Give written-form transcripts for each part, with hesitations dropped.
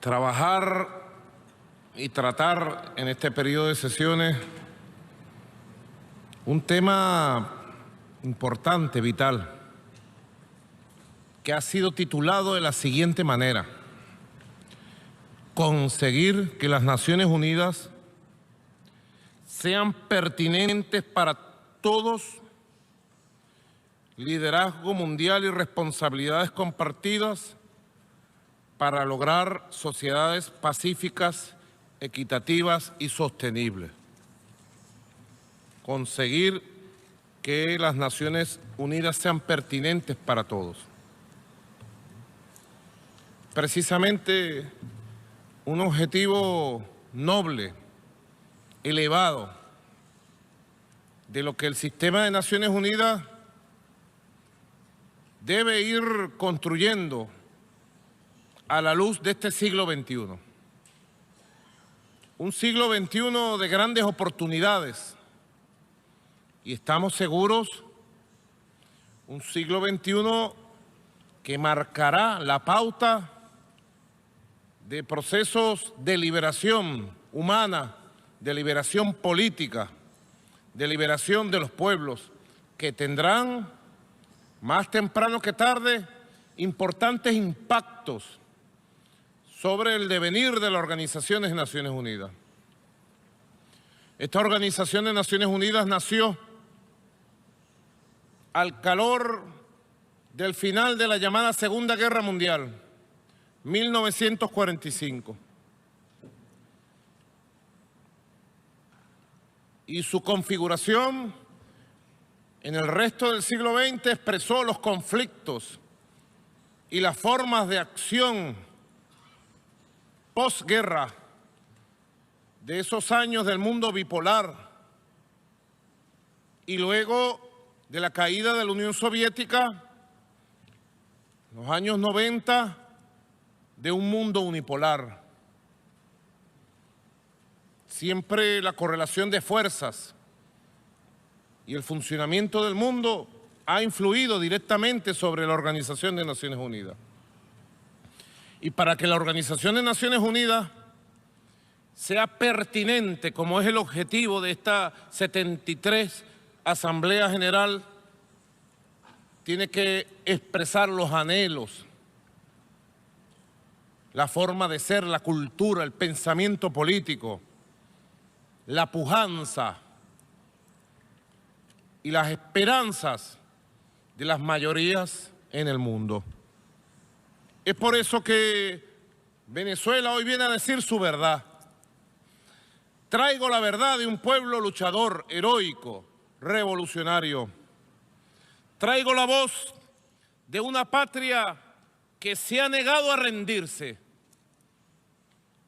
trabajar y tratar en este periodo de sesiones un tema importante, vital, que ha sido titulado de la siguiente manera: conseguir que las Naciones Unidas sean pertinentes para todos, liderazgo mundial y responsabilidades compartidas para lograr sociedades pacíficas, equitativas y sostenibles. Conseguir que las Naciones Unidas sean pertinentes para todos. Precisamente un objetivo noble, elevado, de lo que el sistema de Naciones Unidas debe ir construyendo a la luz de este siglo XXI. Un siglo XXI de grandes oportunidades. Y estamos seguros, un siglo XXI que marcará la pauta de procesos de liberación humana, de liberación política, de liberación de los pueblos, que tendrán, más temprano que tarde, importantes impactos sobre el devenir de la Organización de Naciones Unidas. Esta Organización de Naciones Unidas nació al calor del final de la llamada Segunda Guerra Mundial, 1945. Y su configuración en el resto del siglo XX expresó los conflictos y las formas de acción posguerra de esos años del mundo bipolar y luego de la caída de la Unión Soviética, los años 90, de un mundo unipolar. Siempre la correlación de fuerzas y el funcionamiento del mundo ha influido directamente sobre la Organización de Naciones Unidas. Y para que la Organización de Naciones Unidas sea pertinente, como es el objetivo de esta 73 Asamblea General, tiene que expresar los anhelos, la forma de ser, la cultura, el pensamiento político, la pujanza y las esperanzas de las mayorías en el mundo. Es por eso que Venezuela hoy viene a decir su verdad. Traigo la verdad de un pueblo luchador, heroico, revolucionario. Traigo la voz de una patria que se ha negado a rendirse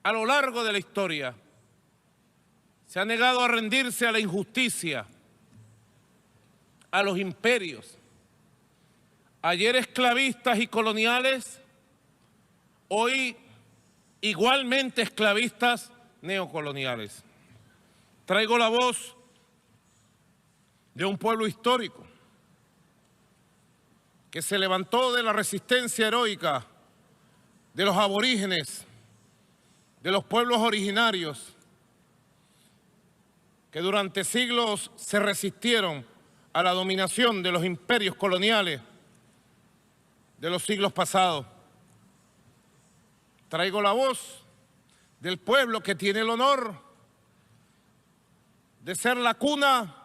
a lo largo de la historia. Se ha negado a rendirse a la injusticia, a los imperios, ayer esclavistas y coloniales, hoy igualmente esclavistas neocoloniales. Traigo la voz de un pueblo histórico que se levantó de la resistencia heroica de los aborígenes, de los pueblos originarios, que durante siglos se resistieron a la dominación de los imperios coloniales de los siglos pasados. Traigo la voz del pueblo que tiene el honor de ser la cuna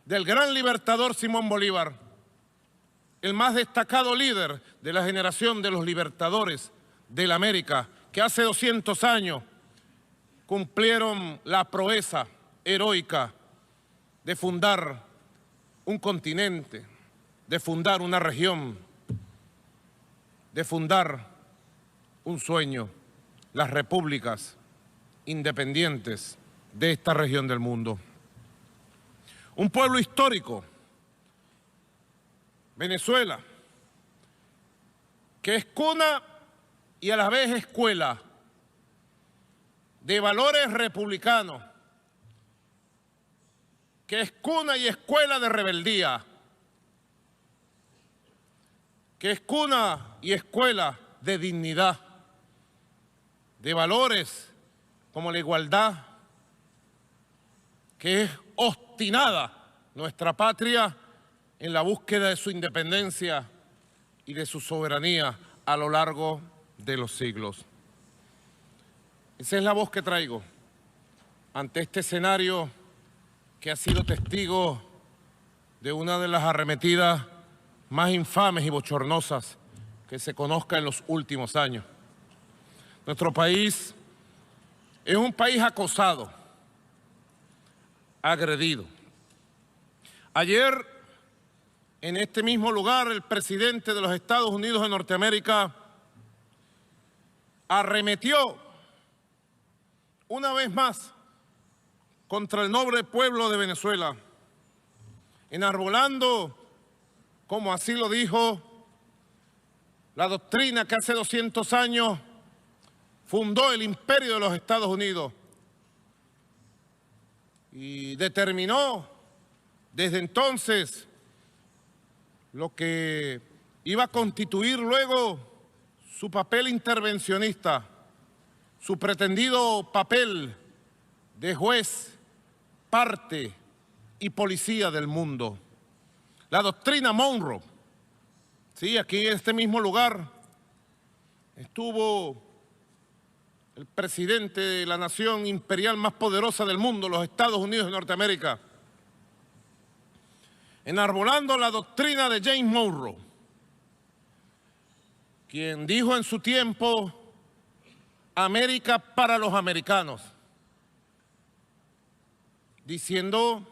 del gran libertador Simón Bolívar, el más destacado líder de la generación de los libertadores de la América, que hace 200 años cumplieron la proeza heroica de fundar un continente, de fundar una región, de fundar un sueño, las repúblicas independientes de esta región del mundo. Un pueblo histórico, Venezuela, que es cuna y a la vez escuela de valores republicanos, que es cuna y escuela de rebeldía, que es cuna y escuela de dignidad, de valores como la igualdad, que es obstinada nuestra patria en la búsqueda de su independencia y de su soberanía a lo largo de los siglos. Esa es la voz que traigo ante este escenario que ha sido testigo de una de las arremetidas más infames y bochornosas que se conozca en los últimos años. Nuestro país es un país acosado, agredido. Ayer, en este mismo lugar, el presidente de los Estados Unidos de Norteamérica arremetió una vez más contra el noble pueblo de Venezuela, enarbolando, como así lo dijo, la doctrina que hace 200 años fundó el imperio de los Estados Unidos y determinó desde entonces lo que iba a constituir luego su papel intervencionista, su pretendido papel de juez, parte y policía del mundo. La doctrina Monroe, sí, aquí en este mismo lugar estuvo el presidente de la nación imperial más poderosa del mundo, los Estados Unidos de Norteamérica, enarbolando la doctrina de James Monroe, quien dijo en su tiempo: América para los americanos, diciendo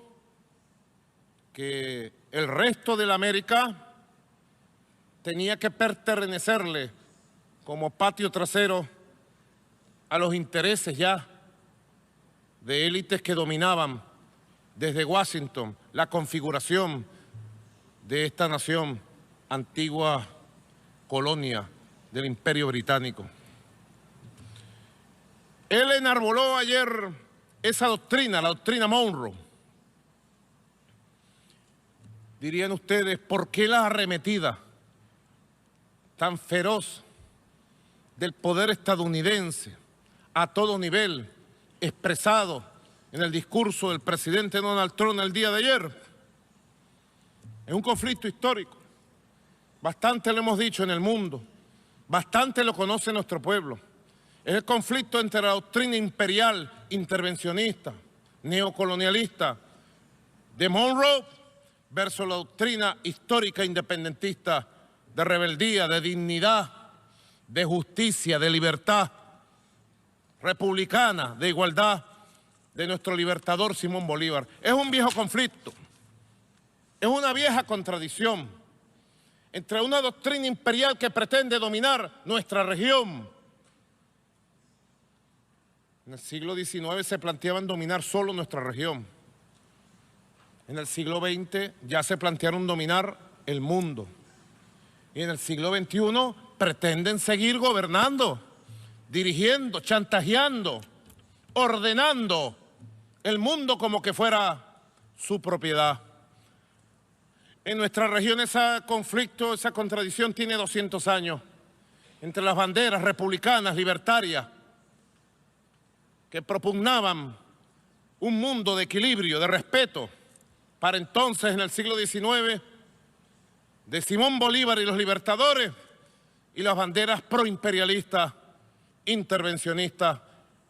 que el resto de la América tenía que pertenecerle como patio trasero a los intereses ya de élites que dominaban desde Washington la configuración de esta nación, antigua colonia del Imperio Británico. Él enarboló ayer esa doctrina, la doctrina Monroe. Dirían ustedes, ¿por qué la arremetida tan feroz del poder estadounidense a todo nivel, expresado en el discurso del presidente Donald Trump el día de ayer? Es un conflicto histórico. Bastante lo hemos dicho en el mundo, bastante lo conoce nuestro pueblo. Es el conflicto entre la doctrina imperial, intervencionista, neocolonialista de Monroe versus la doctrina histórica independentista de rebeldía, de dignidad, de justicia, de libertad republicana, de igualdad de nuestro libertador Simón Bolívar. Es un viejo conflicto, es una vieja contradicción entre una doctrina imperial que pretende dominar nuestra región. En el siglo XIX se planteaban dominar solo nuestra región. En el siglo XX ya se plantearon dominar el mundo. Y en el siglo XXI pretenden seguir gobernando, dirigiendo, chantajeando, ordenando el mundo como que fuera su propiedad. En nuestra región ese conflicto, esa contradicción tiene 200 años entre las banderas republicanas, libertarias, que propugnaban un mundo de equilibrio, de respeto, para entonces, en el siglo XIX, de Simón Bolívar y los libertadores, y las banderas proimperialistas, intervencionistas,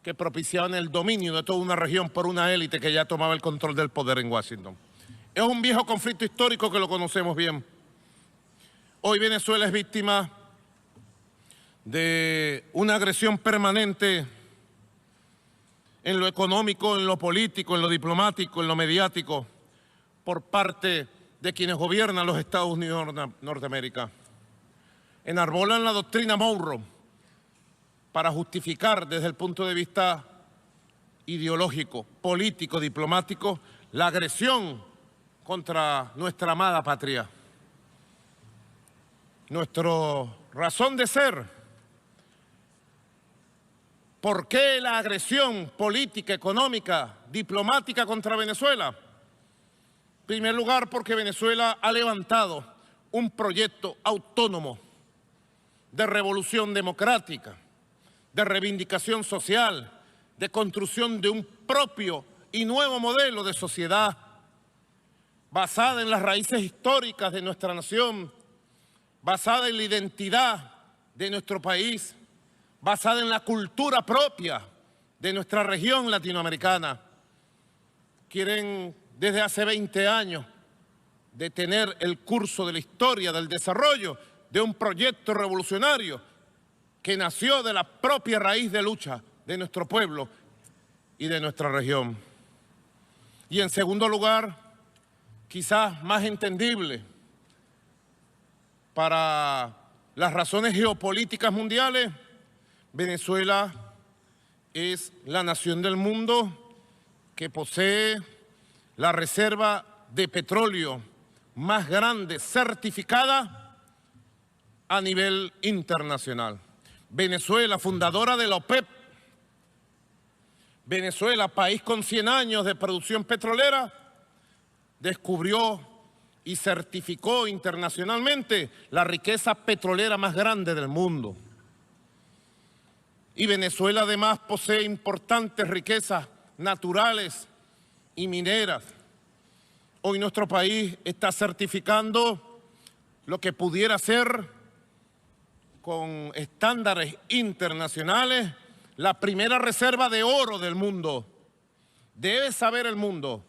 que propiciaban el dominio de toda una región por una élite que ya tomaba el control del poder en Washington. Es un viejo conflicto histórico que lo conocemos bien. Hoy Venezuela es víctima de una agresión permanente en lo económico, en lo político, en lo diplomático, en lo mediático, por parte de quienes gobiernan los Estados Unidos de Norteamérica. Enarbolan la doctrina Monroe para justificar desde el punto de vista ideológico, político, diplomático, la agresión contra nuestra amada patria. Nuestra razón de ser. ¿Por qué la agresión política, económica, diplomática contra Venezuela? En primer lugar, porque Venezuela ha levantado un proyecto autónomo de revolución democrática, de reivindicación social, de construcción de un propio y nuevo modelo de sociedad basada en las raíces históricas de nuestra nación, basada en la identidad de nuestro país, basada en la cultura propia de nuestra región latinoamericana. Quieren desde hace 20 años detener el curso de la historia del desarrollo de un proyecto revolucionario que nació de la propia raíz de lucha de nuestro pueblo y de nuestra región. Y en segundo lugar, quizás más entendible, para las razones geopolíticas mundiales, Venezuela es la nación del mundo que posee la reserva de petróleo más grande certificada a nivel internacional. Venezuela, fundadora de la OPEP, Venezuela, país con 100 años de producción petrolera, descubrió y certificó internacionalmente la riqueza petrolera más grande del mundo. Y Venezuela además posee importantes riquezas naturales y mineras. Hoy nuestro país está certificando lo que pudiera ser, con estándares internacionales, la primera reserva de oro del mundo. Debe saber el mundo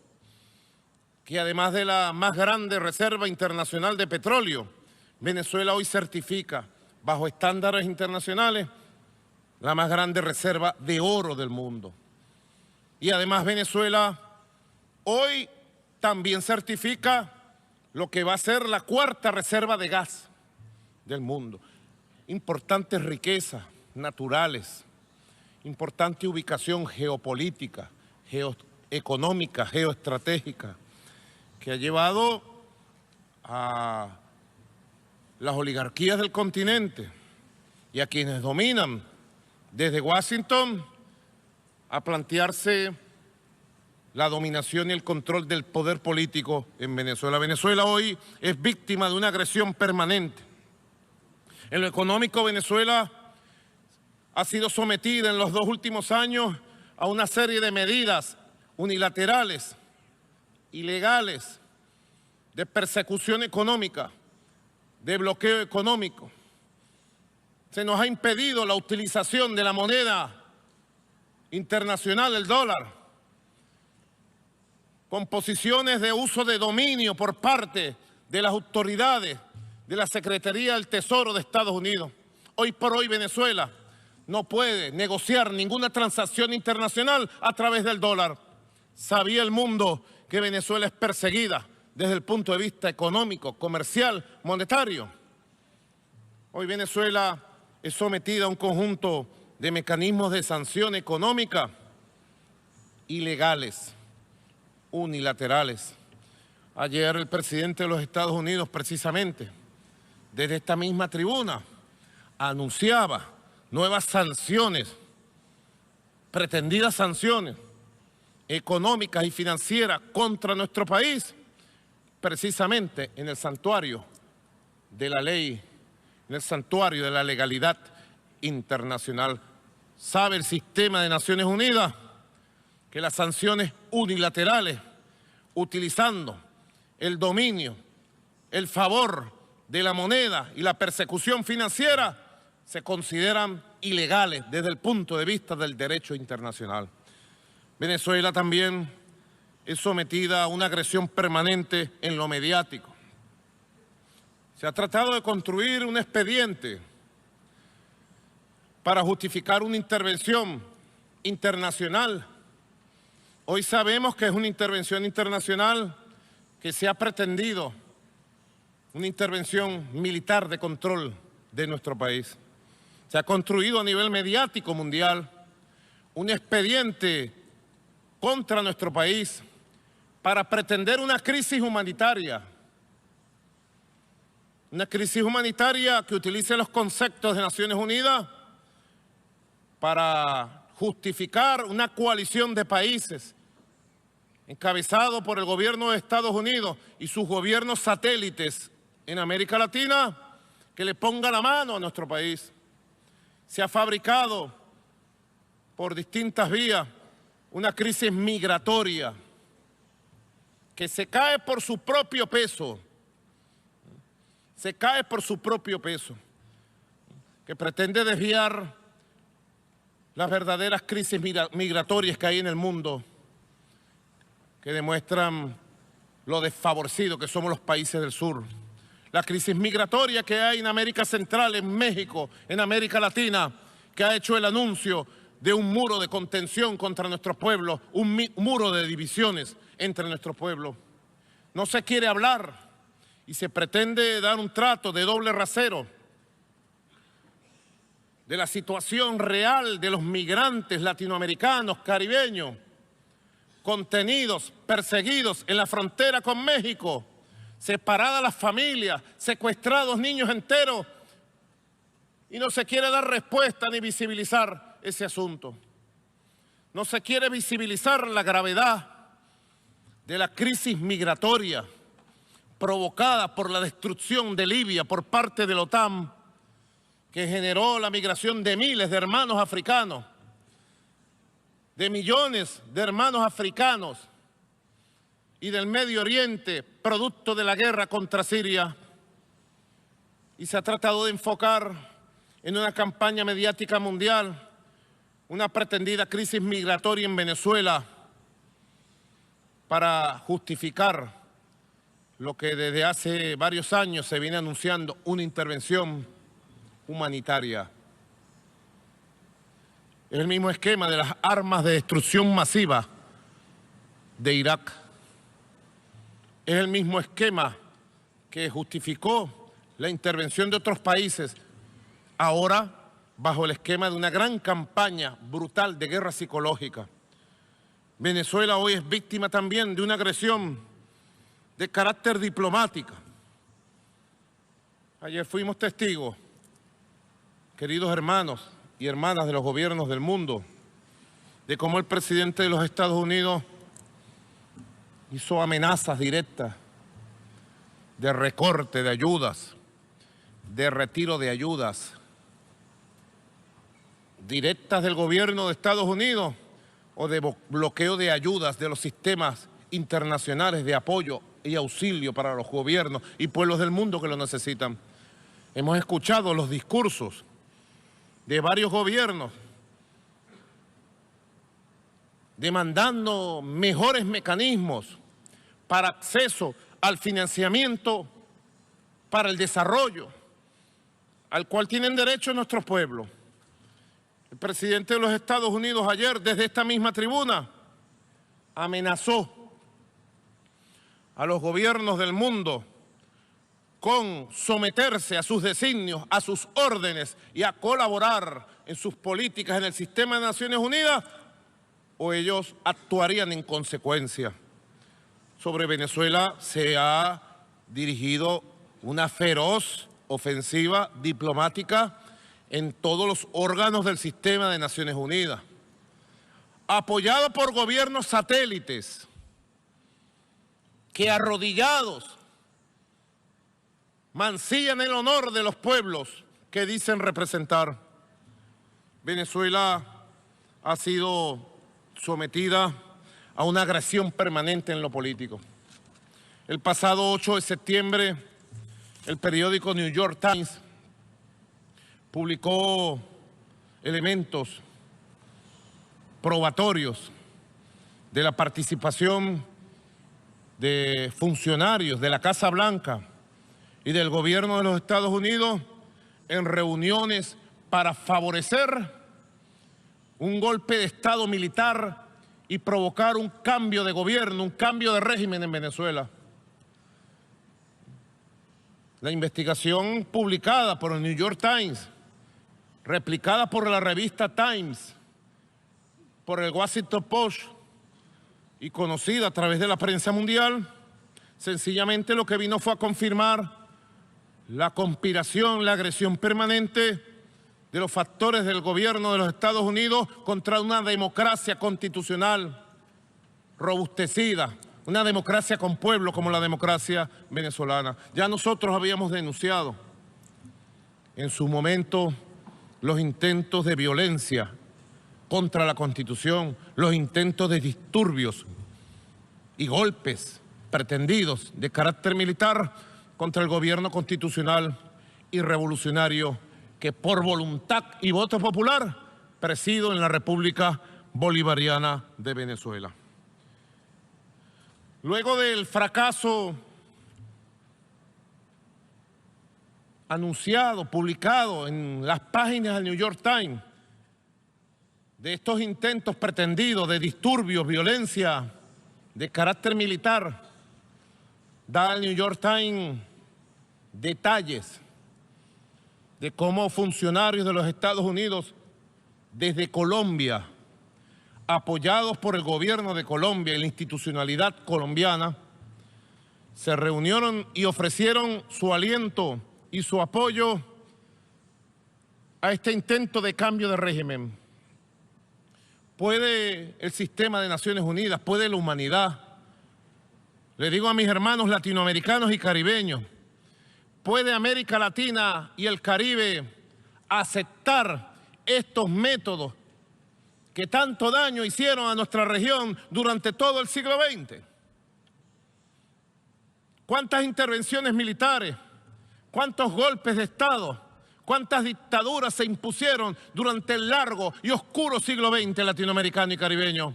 que además de la más grande reserva internacional de petróleo, Venezuela hoy certifica, bajo estándares internacionales, la más grande reserva de oro del mundo. Y además Venezuela hoy también certifica lo que va a ser la cuarta reserva de gas del mundo. Importantes riquezas naturales, importante ubicación geopolítica, geoeconómica, geoestratégica, que ha llevado a las oligarquías del continente y a quienes dominan desde Washington a plantearse la dominación y el control del poder político en Venezuela. Venezuela hoy es víctima de una agresión permanente. En lo económico, Venezuela ha sido sometida en los 2 últimos años a una serie de medidas unilaterales, ilegales, de persecución económica, de bloqueo económico. Se nos ha impedido la utilización de la moneda internacional, el dólar, con posiciones de uso de dominio por parte de las autoridades de la Secretaría del Tesoro de Estados Unidos. Hoy por hoy Venezuela no puede negociar ninguna transacción internacional a través del dólar. Sabía el mundo que Venezuela es perseguida desde el punto de vista económico, comercial, monetario. Hoy Venezuela es sometida a un conjunto de mecanismos de sanción económica ilegales, unilaterales. Ayer el presidente de los Estados Unidos, precisamente, desde esta misma tribuna, anunciaba nuevas sanciones, pretendidas sanciones económicas y financieras contra nuestro país, precisamente en el santuario de la ley, en el santuario de la legalidad internacional. ¿Sabe el sistema de Naciones Unidas que las sanciones unilaterales, utilizando el dominio, el favor de la moneda y la persecución financiera, se consideran ilegales desde el punto de vista del derecho internacional? Venezuela también es sometida a una agresión permanente en lo mediático. Se ha tratado de construir un expediente para justificar una intervención internacional. Hoy sabemos que es una intervención internacional que se ha pretendido, una intervención militar de control de nuestro país. Se ha construido a nivel mediático mundial un expediente contra nuestro país para pretender una crisis humanitaria que utilice los conceptos de Naciones Unidas para justificar una coalición de países encabezado por el gobierno de Estados Unidos y sus gobiernos satélites en América Latina, que le ponga la mano a nuestro país. Se ha fabricado por distintas vías una crisis migratoria que se cae por su propio peso, que pretende desviar las verdaderas crisis migratorias que hay en el mundo, que demuestran lo desfavorecidos que somos los países del sur. La crisis migratoria que hay en América Central, en México, en América Latina, que ha hecho el anuncio de un muro de contención contra nuestros pueblos, un muro de divisiones entre nuestros pueblos. No se quiere hablar y se pretende dar un trato de doble rasero de la situación real de los migrantes latinoamericanos, caribeños, contenidos, perseguidos en la frontera con México, separadas las familias, secuestrados niños enteros, y no se quiere dar respuesta ni visibilizar ese asunto. No se quiere visibilizar la gravedad de la crisis migratoria provocada por la destrucción de Libia por parte de la OTAN, que generó la migración de miles de hermanos africanos, de millones de hermanos africanos y del Medio Oriente, producto de la guerra contra Siria. Y se ha tratado de enfocar en una campaña mediática mundial una pretendida crisis migratoria en Venezuela para justificar lo que desde hace varios años se viene anunciando, una intervención humanitaria. Es el mismo esquema de las armas de destrucción masiva de Irak. Es el mismo esquema que justificó la intervención de otros países, ahora bajo el esquema de una gran campaña brutal de guerra psicológica. Venezuela hoy es víctima también de una agresión de carácter diplomático. Ayer fuimos testigos, queridos hermanos y hermanas de los gobiernos del mundo, de cómo el presidente de los Estados Unidos hizo amenazas directas de recorte de ayudas, de retiro de ayudas directas del gobierno de Estados Unidos o de bloqueo de ayudas de los sistemas internacionales de apoyo y auxilio para los gobiernos y pueblos del mundo que lo necesitan. Hemos escuchado los discursos de varios gobiernos demandando mejores mecanismos para acceso al financiamiento para el desarrollo al cual tienen derecho nuestros pueblos. El presidente de los Estados Unidos ayer, desde esta misma tribuna, amenazó a los gobiernos del mundo con someterse a sus designios, a sus órdenes y a colaborar en sus políticas en el sistema de Naciones Unidas, o ellos actuarían en consecuencia. Sobre Venezuela se ha dirigido una feroz ofensiva diplomática en todos los órganos del sistema de Naciones Unidas, apoyado por gobiernos satélites que arrodillados mancillan el honor de los pueblos que dicen representar. Venezuela ha sido sometida a una agresión permanente en lo político. El pasado 8 de septiembre, el periódico New York Times publicó elementos probatorios de la participación de funcionarios de la Casa Blanca y del gobierno de los Estados Unidos en reuniones para favorecer un golpe de Estado militar y provocar un cambio de gobierno, un cambio de régimen en Venezuela. La investigación publicada por el New York Times, replicada por la revista Times, por el Washington Post y conocida a través de la prensa mundial, sencillamente lo que vino fue a confirmar la conspiración, la agresión permanente de los factores del gobierno de los Estados Unidos contra una democracia constitucional robustecida, una democracia con pueblo como la democracia venezolana. Ya nosotros habíamos denunciado en su momento los intentos de violencia contra la Constitución, los intentos de disturbios y golpes pretendidos de carácter militar contra el gobierno constitucional y revolucionario que por voluntad y voto popular presido en la República Bolivariana de Venezuela. Luego del fracaso anunciado, publicado en las páginas del New York Times, de estos intentos pretendidos de disturbios, violencia de carácter militar, da el New York Times detalles de cómo funcionarios de los Estados Unidos desde Colombia, apoyados por el gobierno de Colombia y la institucionalidad colombiana, se reunieron y ofrecieron su aliento y su apoyo a este intento de cambio de régimen. ¿Puede el sistema de Naciones Unidas, puede la humanidad? Le digo a mis hermanos latinoamericanos y caribeños, ¿puede América Latina y el Caribe aceptar estos métodos que tanto daño hicieron a nuestra región durante todo el siglo XX? ¿Cuántas intervenciones militares, cuántos golpes de Estado, cuántas dictaduras se impusieron durante el largo y oscuro siglo XX latinoamericano y caribeño?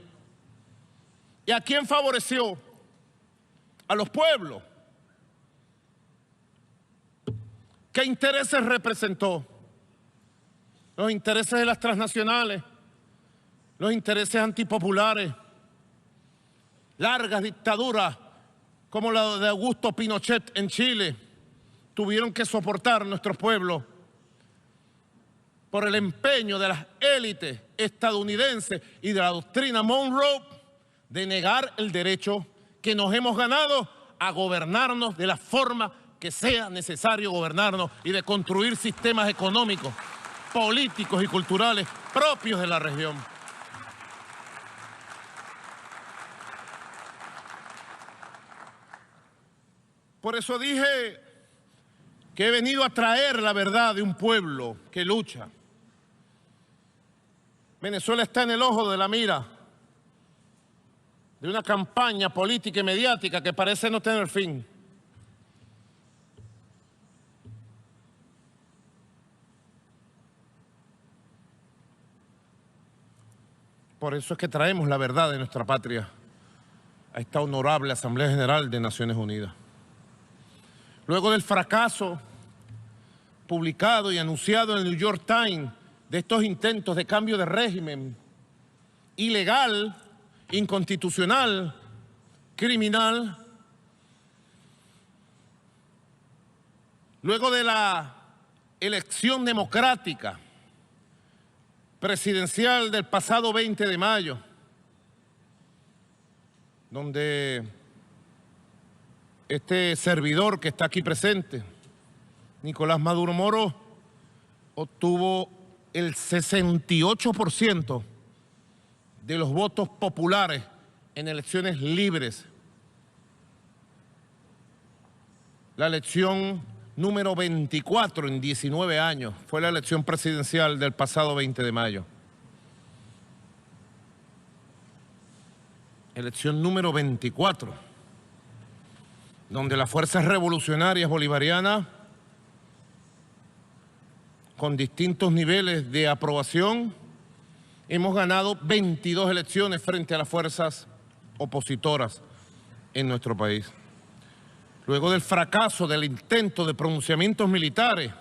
¿Y a quién favoreció? A los pueblos. ¿Qué intereses representó? Los intereses de las transnacionales, los intereses antipopulares, largas dictaduras como la de Augusto Pinochet en Chile, tuvieron que soportar nuestros pueblos por el empeño de las élites estadounidenses y de la doctrina Monroe de negar el derecho que nos hemos ganado a gobernarnos de la forma que sea necesario gobernarnos y de construir sistemas económicos, políticos y culturales propios de la región. Por eso dije que he venido a traer la verdad de un pueblo que lucha. Venezuela está en el ojo de la mira de una campaña política y mediática que parece no tener fin. Por eso es que traemos la verdad de nuestra patria a esta honorable Asamblea General de Naciones Unidas. Luego del fracaso publicado y anunciado en el New York Times de estos intentos de cambio de régimen ilegal, inconstitucional, criminal, luego de la elección democrática presidencial del pasado 20 de mayo, donde este servidor que está aquí presente, Nicolás Maduro Moro, obtuvo el 68% de los votos populares en elecciones libres. La elección número 24 en 19 años fue la elección presidencial del pasado 20 de mayo. Elección número 24. Donde las fuerzas revolucionarias bolivarianas, con distintos niveles de aprobación, hemos ganado 22 elecciones frente a las fuerzas opositoras en nuestro país. Luego del fracaso del intento de pronunciamientos militares,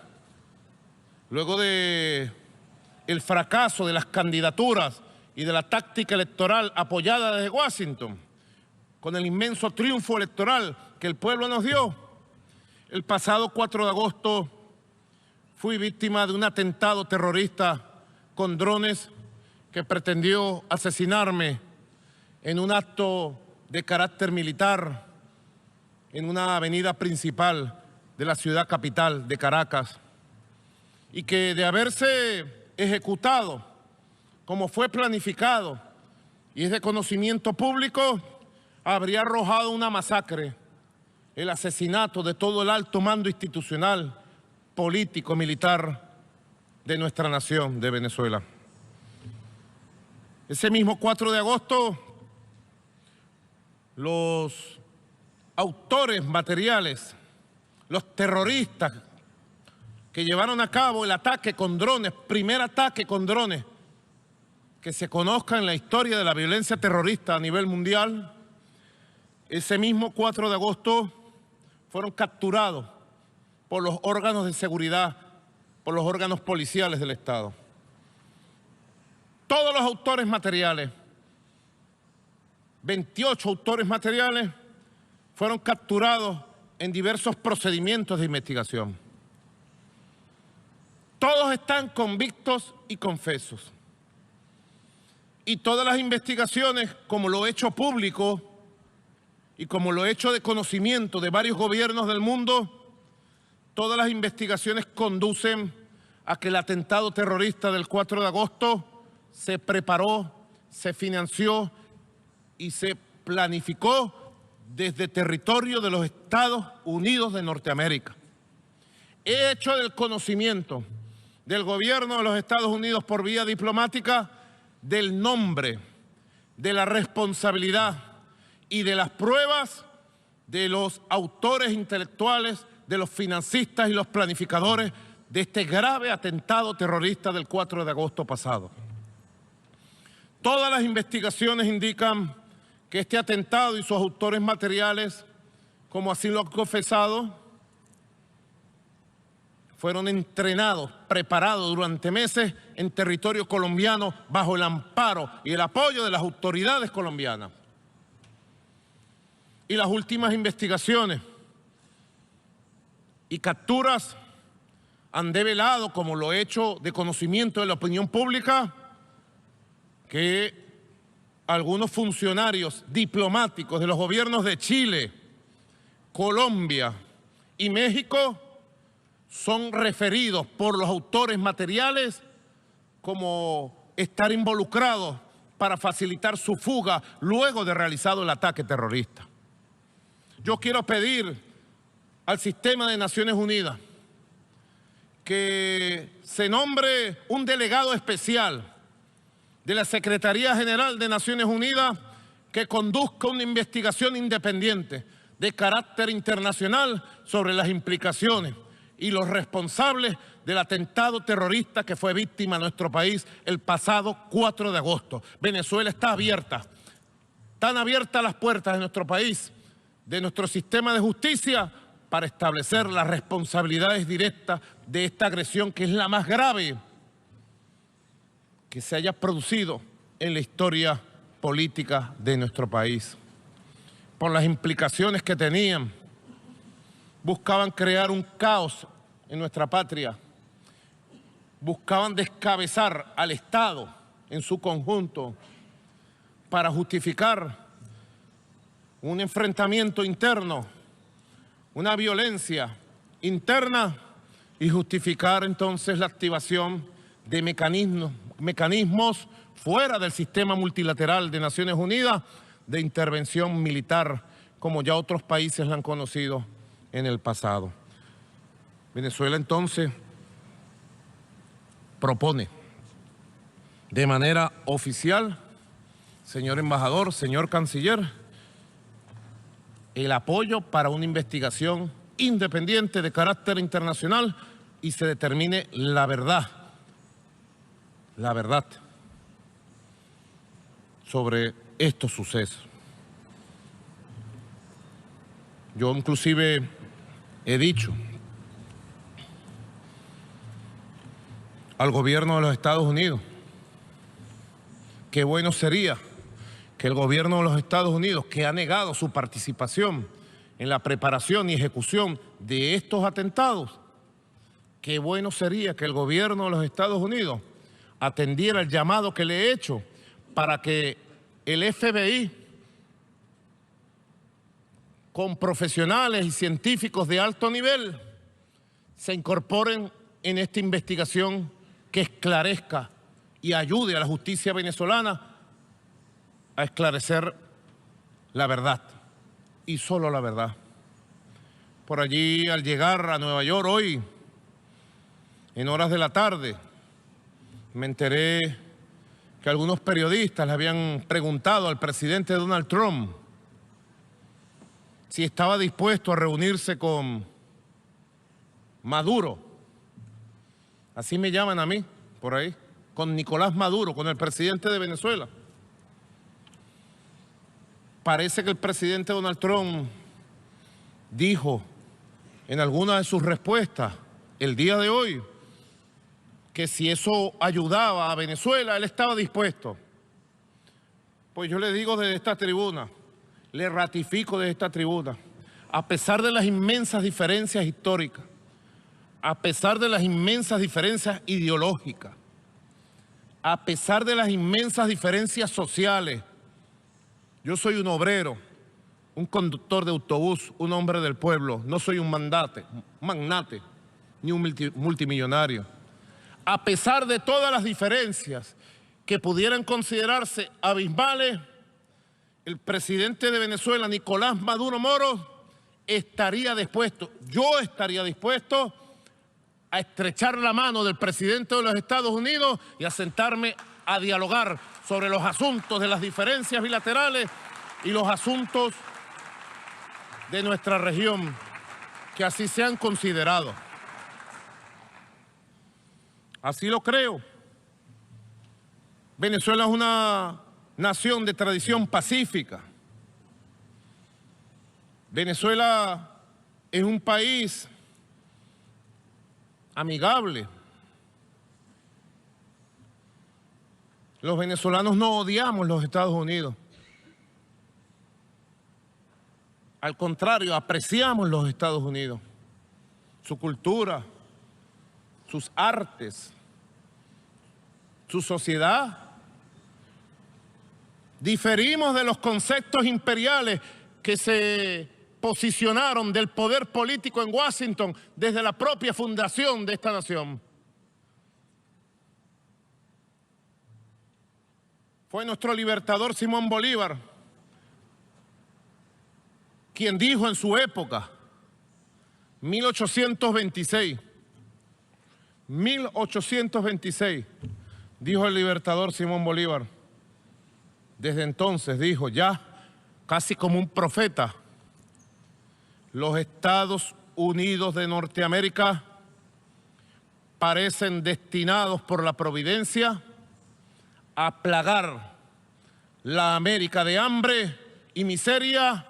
luego del fracaso de las candidaturas y de la táctica electoral apoyada desde Washington, con el inmenso triunfo electoral que el pueblo nos dio, el pasado 4 de agosto fui víctima de un atentado terrorista con drones que pretendió asesinarme en un acto de carácter militar en una avenida principal de la ciudad capital de Caracas, y que de haberse ejecutado como fue planificado y es de conocimiento público, habría arrojado una masacre, el asesinato de todo el alto mando institucional, político, militar de nuestra nación, de Venezuela. Ese mismo 4 de agosto, los autores materiales, los terroristas que llevaron a cabo el ataque con drones, primer ataque con drones que se conozca en la historia de la violencia terrorista a nivel mundial, ese mismo 4 de agosto fueron capturados por los órganos de seguridad, por los órganos policiales del Estado. Todos los autores materiales, 28 autores materiales, fueron capturados en diversos procedimientos de investigación. Todos están convictos y confesos. Y todas las investigaciones, como lo he hecho público y como lo he hecho de conocimiento de varios gobiernos del mundo, todas las investigaciones conducen a que el atentado terrorista del 4 de agosto se preparó, se financió y se planificó desde territorio de los Estados Unidos de Norteamérica. He hecho del conocimiento del gobierno de los Estados Unidos por vía diplomática del nombre, de la responsabilidad y de las pruebas de los autores intelectuales, de los financistas y los planificadores de este grave atentado terrorista del 4 de agosto pasado. Todas las investigaciones indican que este atentado y sus autores materiales, como así lo han confesado, fueron entrenados, preparados durante meses en territorio colombiano bajo el amparo y el apoyo de las autoridades colombianas. Y las últimas investigaciones y capturas han develado, como lo he hecho de conocimiento de la opinión pública, que algunos funcionarios diplomáticos de los gobiernos de Chile, Colombia y México son referidos por los autores materiales como estar involucrados para facilitar su fuga luego de realizado el ataque terrorista. Yo quiero pedir al sistema de Naciones Unidas que se nombre un delegado especial de la Secretaría General de Naciones Unidas que conduzca una investigación independiente de carácter internacional sobre las implicaciones y los responsables del atentado terrorista que fue víctima de nuestro país el pasado 4 de agosto. Venezuela está abierta, están abiertas las puertas de nuestro país, de nuestro sistema de justicia, para establecer las responsabilidades directas de esta agresión que es la más grave que se haya producido en la historia política de nuestro país. Por las implicaciones que tenían, buscaban crear un caos en nuestra patria, buscaban descabezar al Estado en su conjunto para justificar un enfrentamiento interno, una violencia interna y justificar entonces la activación de mecanismos fuera del sistema multilateral de Naciones Unidas de intervención militar, como ya otros países la han conocido en el pasado. Venezuela entonces propone de manera oficial, señor embajador, señor canciller, el apoyo para una investigación independiente de carácter internacional y se determine la verdad sobre estos sucesos. Yo inclusive he dicho al gobierno de los Estados Unidos que bueno sería que el gobierno de los Estados Unidos, que ha negado su participación en la preparación y ejecución de estos atentados, qué bueno sería que el gobierno de los Estados Unidos atendiera el llamado que le he hecho para que el FBI, con profesionales y científicos de alto nivel, se incorporen en esta investigación que esclarezca y ayude a la justicia venezolana a esclarecer la verdad y solo la verdad. Por allí, al llegar a Nueva York hoy, en horas de la tarde, me enteré que algunos periodistas le habían preguntado al presidente Donald Trump si estaba dispuesto a reunirse con Maduro, así me llaman a mí por ahí, con Nicolás Maduro, con el presidente de Venezuela. Parece que el presidente Donald Trump dijo en alguna de sus respuestas el día de hoy que si eso ayudaba a Venezuela, él estaba dispuesto. Pues yo le digo desde esta tribuna, le ratifico desde esta tribuna, a pesar de las inmensas diferencias históricas, a pesar de las inmensas diferencias ideológicas, a pesar de las inmensas diferencias sociales, yo soy un obrero, un conductor de autobús, un hombre del pueblo, no soy un magnate, ni un multimillonario. A pesar de todas las diferencias que pudieran considerarse abismales, el presidente de Venezuela, Nicolás Maduro Moro, estaría dispuesto, yo estaría dispuesto a estrechar la mano del presidente de los Estados Unidos y a sentarme a dialogar sobre los asuntos de las diferencias bilaterales y los asuntos de nuestra región, que así sean considerados. Así lo creo. Venezuela es una nación de tradición pacífica. Venezuela es un país amigable. Los venezolanos no odiamos los Estados Unidos. Al contrario, apreciamos los Estados Unidos, su cultura, sus artes, su sociedad. Diferimos de los conceptos imperiales que se posicionaron del poder político en Washington desde la propia fundación de esta nación. Fue nuestro libertador Simón Bolívar quien dijo en su época, 1826, dijo el libertador Simón Bolívar. Desde entonces dijo, ya casi como un profeta, los Estados Unidos de Norteamérica parecen destinados por la providencia a plagar la América de hambre y miseria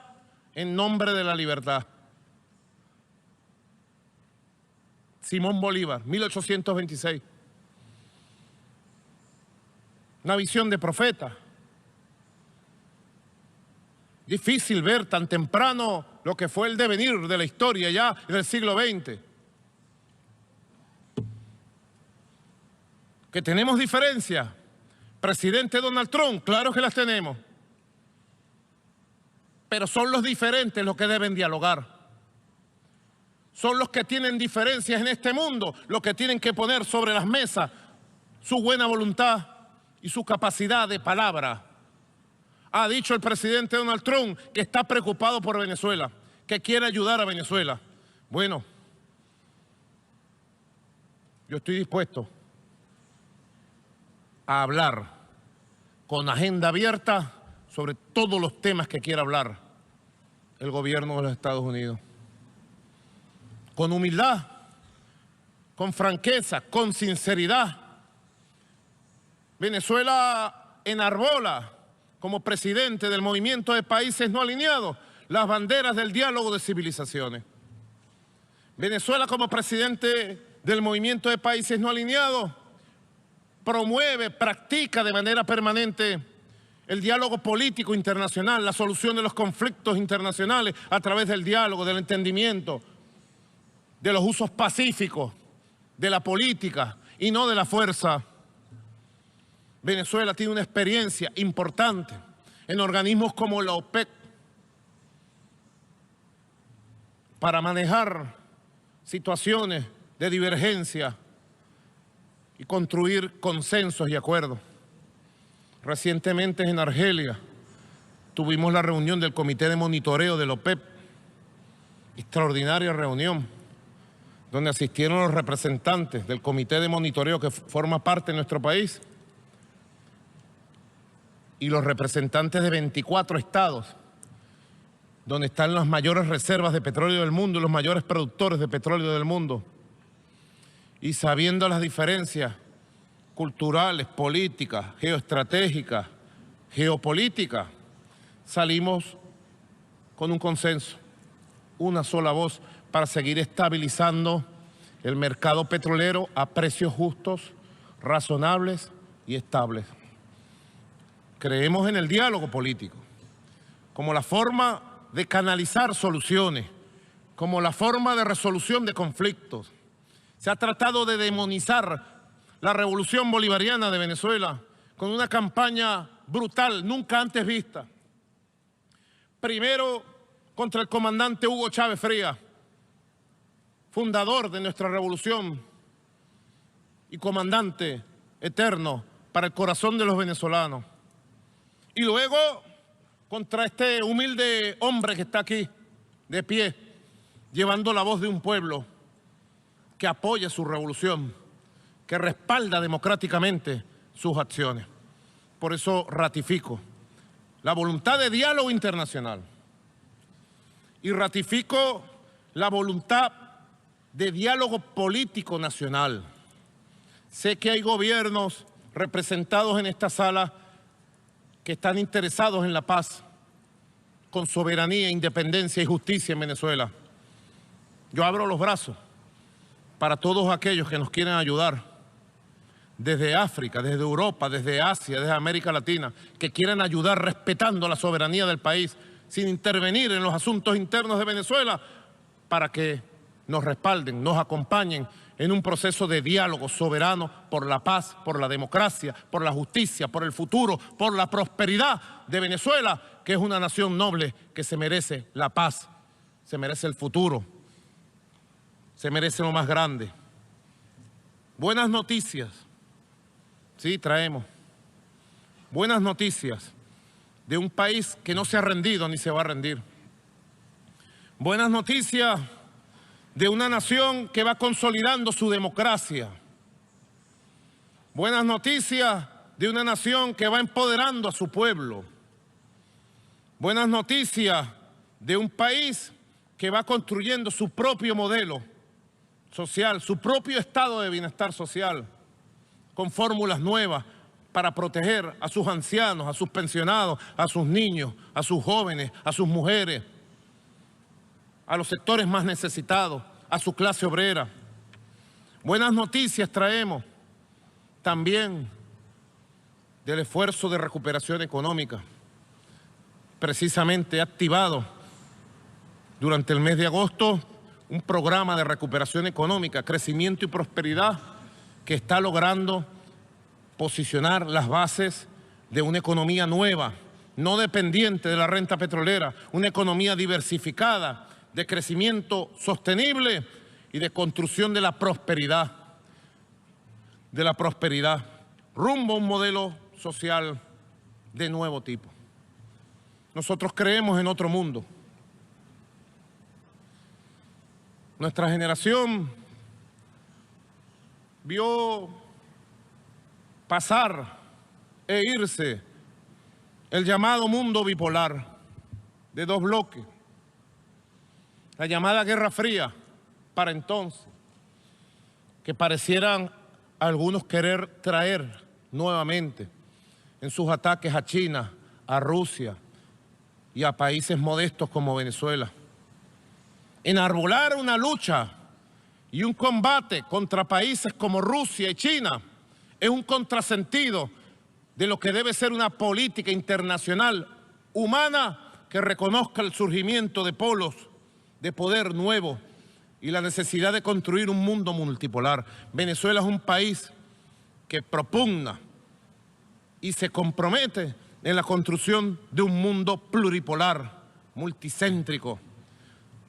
en nombre de la libertad. Simón Bolívar, 1826. Una visión de profeta. Difícil ver tan temprano lo que fue el devenir de la historia ya en el siglo XX. ¿Que tenemos diferencias? Presidente Donald Trump, claro que las tenemos. Pero son los diferentes los que deben dialogar. Son los que tienen diferencias en este mundo los que tienen que poner sobre las mesas su buena voluntad y su capacidad de palabra. Ha dicho el presidente Donald Trump que está preocupado por Venezuela, que quiere ayudar a Venezuela. Bueno, yo estoy dispuesto a hablar con agenda abierta sobre todos los temas que quiera hablar el gobierno de los Estados Unidos. Con humildad, con franqueza, con sinceridad. Venezuela enarbola como presidente del movimiento de países no alineados las banderas del diálogo de civilizaciones. Venezuela como presidente del movimiento de países no alineados promueve, practica de manera permanente el diálogo político internacional, la solución de los conflictos internacionales a través del diálogo, del entendimiento, de los usos pacíficos, de la política y no de la fuerza. Venezuela tiene una experiencia importante en organismos como la OPEC para manejar situaciones de divergencia y construir consensos y acuerdos. Recientemente en Argelia tuvimos la reunión del Comité de Monitoreo de la OPEP, extraordinaria reunión, donde asistieron los representantes del Comité de Monitoreo que forma parte de nuestro país y los representantes de 24 estados, donde están las mayores reservas de petróleo del mundo y los mayores productores de petróleo del mundo, y sabiendo las diferencias culturales, políticas, geoestratégicas, geopolíticas, salimos con un consenso, una sola voz, para seguir estabilizando el mercado petrolero a precios justos, razonables y estables. Creemos en el diálogo político como la forma de canalizar soluciones, como la forma de resolución de conflictos. Se ha tratado de demonizar la revolución bolivariana de Venezuela con una campaña brutal, nunca antes vista. Primero contra el comandante Hugo Chávez Frías, fundador de nuestra revolución y comandante eterno para el corazón de los venezolanos. Y luego contra este humilde hombre que está aquí, de pie, llevando la voz de un pueblo que apoya su revolución, que respalda democráticamente sus acciones. Por eso ratifico la voluntad de diálogo internacional y ratifico la voluntad de diálogo político nacional. Sé que hay gobiernos representados en esta sala que están interesados en la paz, con soberanía, independencia y justicia en Venezuela. Yo abro los brazos para todos aquellos que nos quieren ayudar, desde África, desde Europa, desde Asia, desde América Latina, que quieren ayudar respetando la soberanía del país, sin intervenir en los asuntos internos de Venezuela, para que nos respalden, nos acompañen en un proceso de diálogo soberano por la paz, por la democracia, por la justicia, por el futuro, por la prosperidad de Venezuela, que es una nación noble que se merece la paz, se merece el futuro, se merece lo más grande. Buenas noticias, sí, traemos buenas noticias de un país que no se ha rendido ni se va a rendir. Buenas noticias de una nación que va consolidando su democracia. Buenas noticias de una nación que va empoderando a su pueblo. Buenas noticias de un país que va construyendo su propio modelo social, su propio estado de bienestar social, con fórmulas nuevas para proteger a sus ancianos, a sus pensionados, a sus niños, a sus jóvenes, a sus mujeres, a los sectores más necesitados, a su clase obrera. Buenas noticias traemos también del esfuerzo de recuperación económica, precisamente activado durante el mes de agosto un programa de recuperación económica, crecimiento y prosperidad que está logrando posicionar las bases de una economía nueva, no dependiente de la renta petrolera, una economía diversificada, de crecimiento sostenible y de construcción de la prosperidad, rumbo a un modelo social de nuevo tipo. Nosotros creemos en otro mundo. Nuestra generación vio pasar e irse el llamado mundo bipolar de dos bloques, la llamada Guerra Fría para entonces, que parecieran algunos querer traer nuevamente en sus ataques a China, a Rusia y a países modestos como Venezuela. Enarbolar una lucha y un combate contra países como Rusia y China es un contrasentido de lo que debe ser una política internacional humana que reconozca el surgimiento de polos de poder nuevo y la necesidad de construir un mundo multipolar. Venezuela es un país que propugna y se compromete en la construcción de un mundo pluripolar, multicéntrico,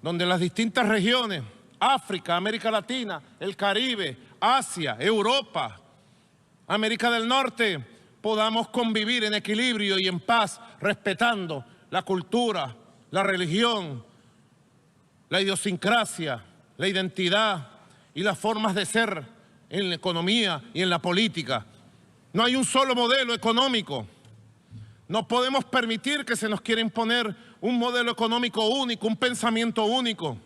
donde las distintas regiones, África, América Latina, el Caribe, Asia, Europa, América del Norte, podamos convivir en equilibrio y en paz, respetando la cultura, la religión, la idiosincrasia, la identidad y las formas de ser en la economía y en la política. No hay un solo modelo económico, No podemos permitir que se nos quiera imponer un modelo económico único, un pensamiento único.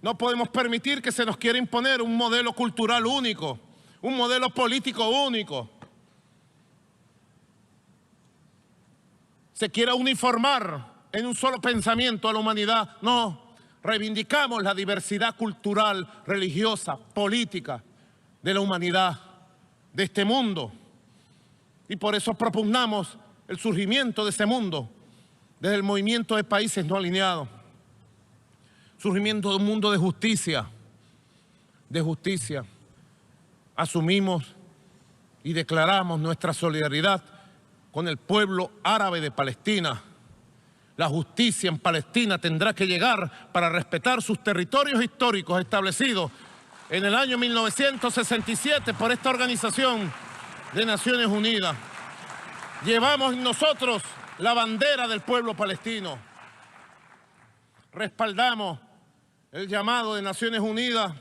No podemos permitir que se nos quiera imponer un modelo cultural único, un modelo político único. Se quiera uniformar en un solo pensamiento a la humanidad. No, reivindicamos la diversidad cultural, religiosa, política de la humanidad, de este mundo. Y por eso propugnamos el surgimiento de ese mundo desde el movimiento de países no alineados. Surgimiento de un mundo de justicia. Asumimos y declaramos nuestra solidaridad con el pueblo árabe de Palestina. La justicia en Palestina tendrá que llegar para respetar sus territorios históricos establecidos en el año 1967 por esta Organización de Naciones Unidas. Llevamos nosotros la bandera del pueblo palestino. Respaldamos el llamado de Naciones Unidas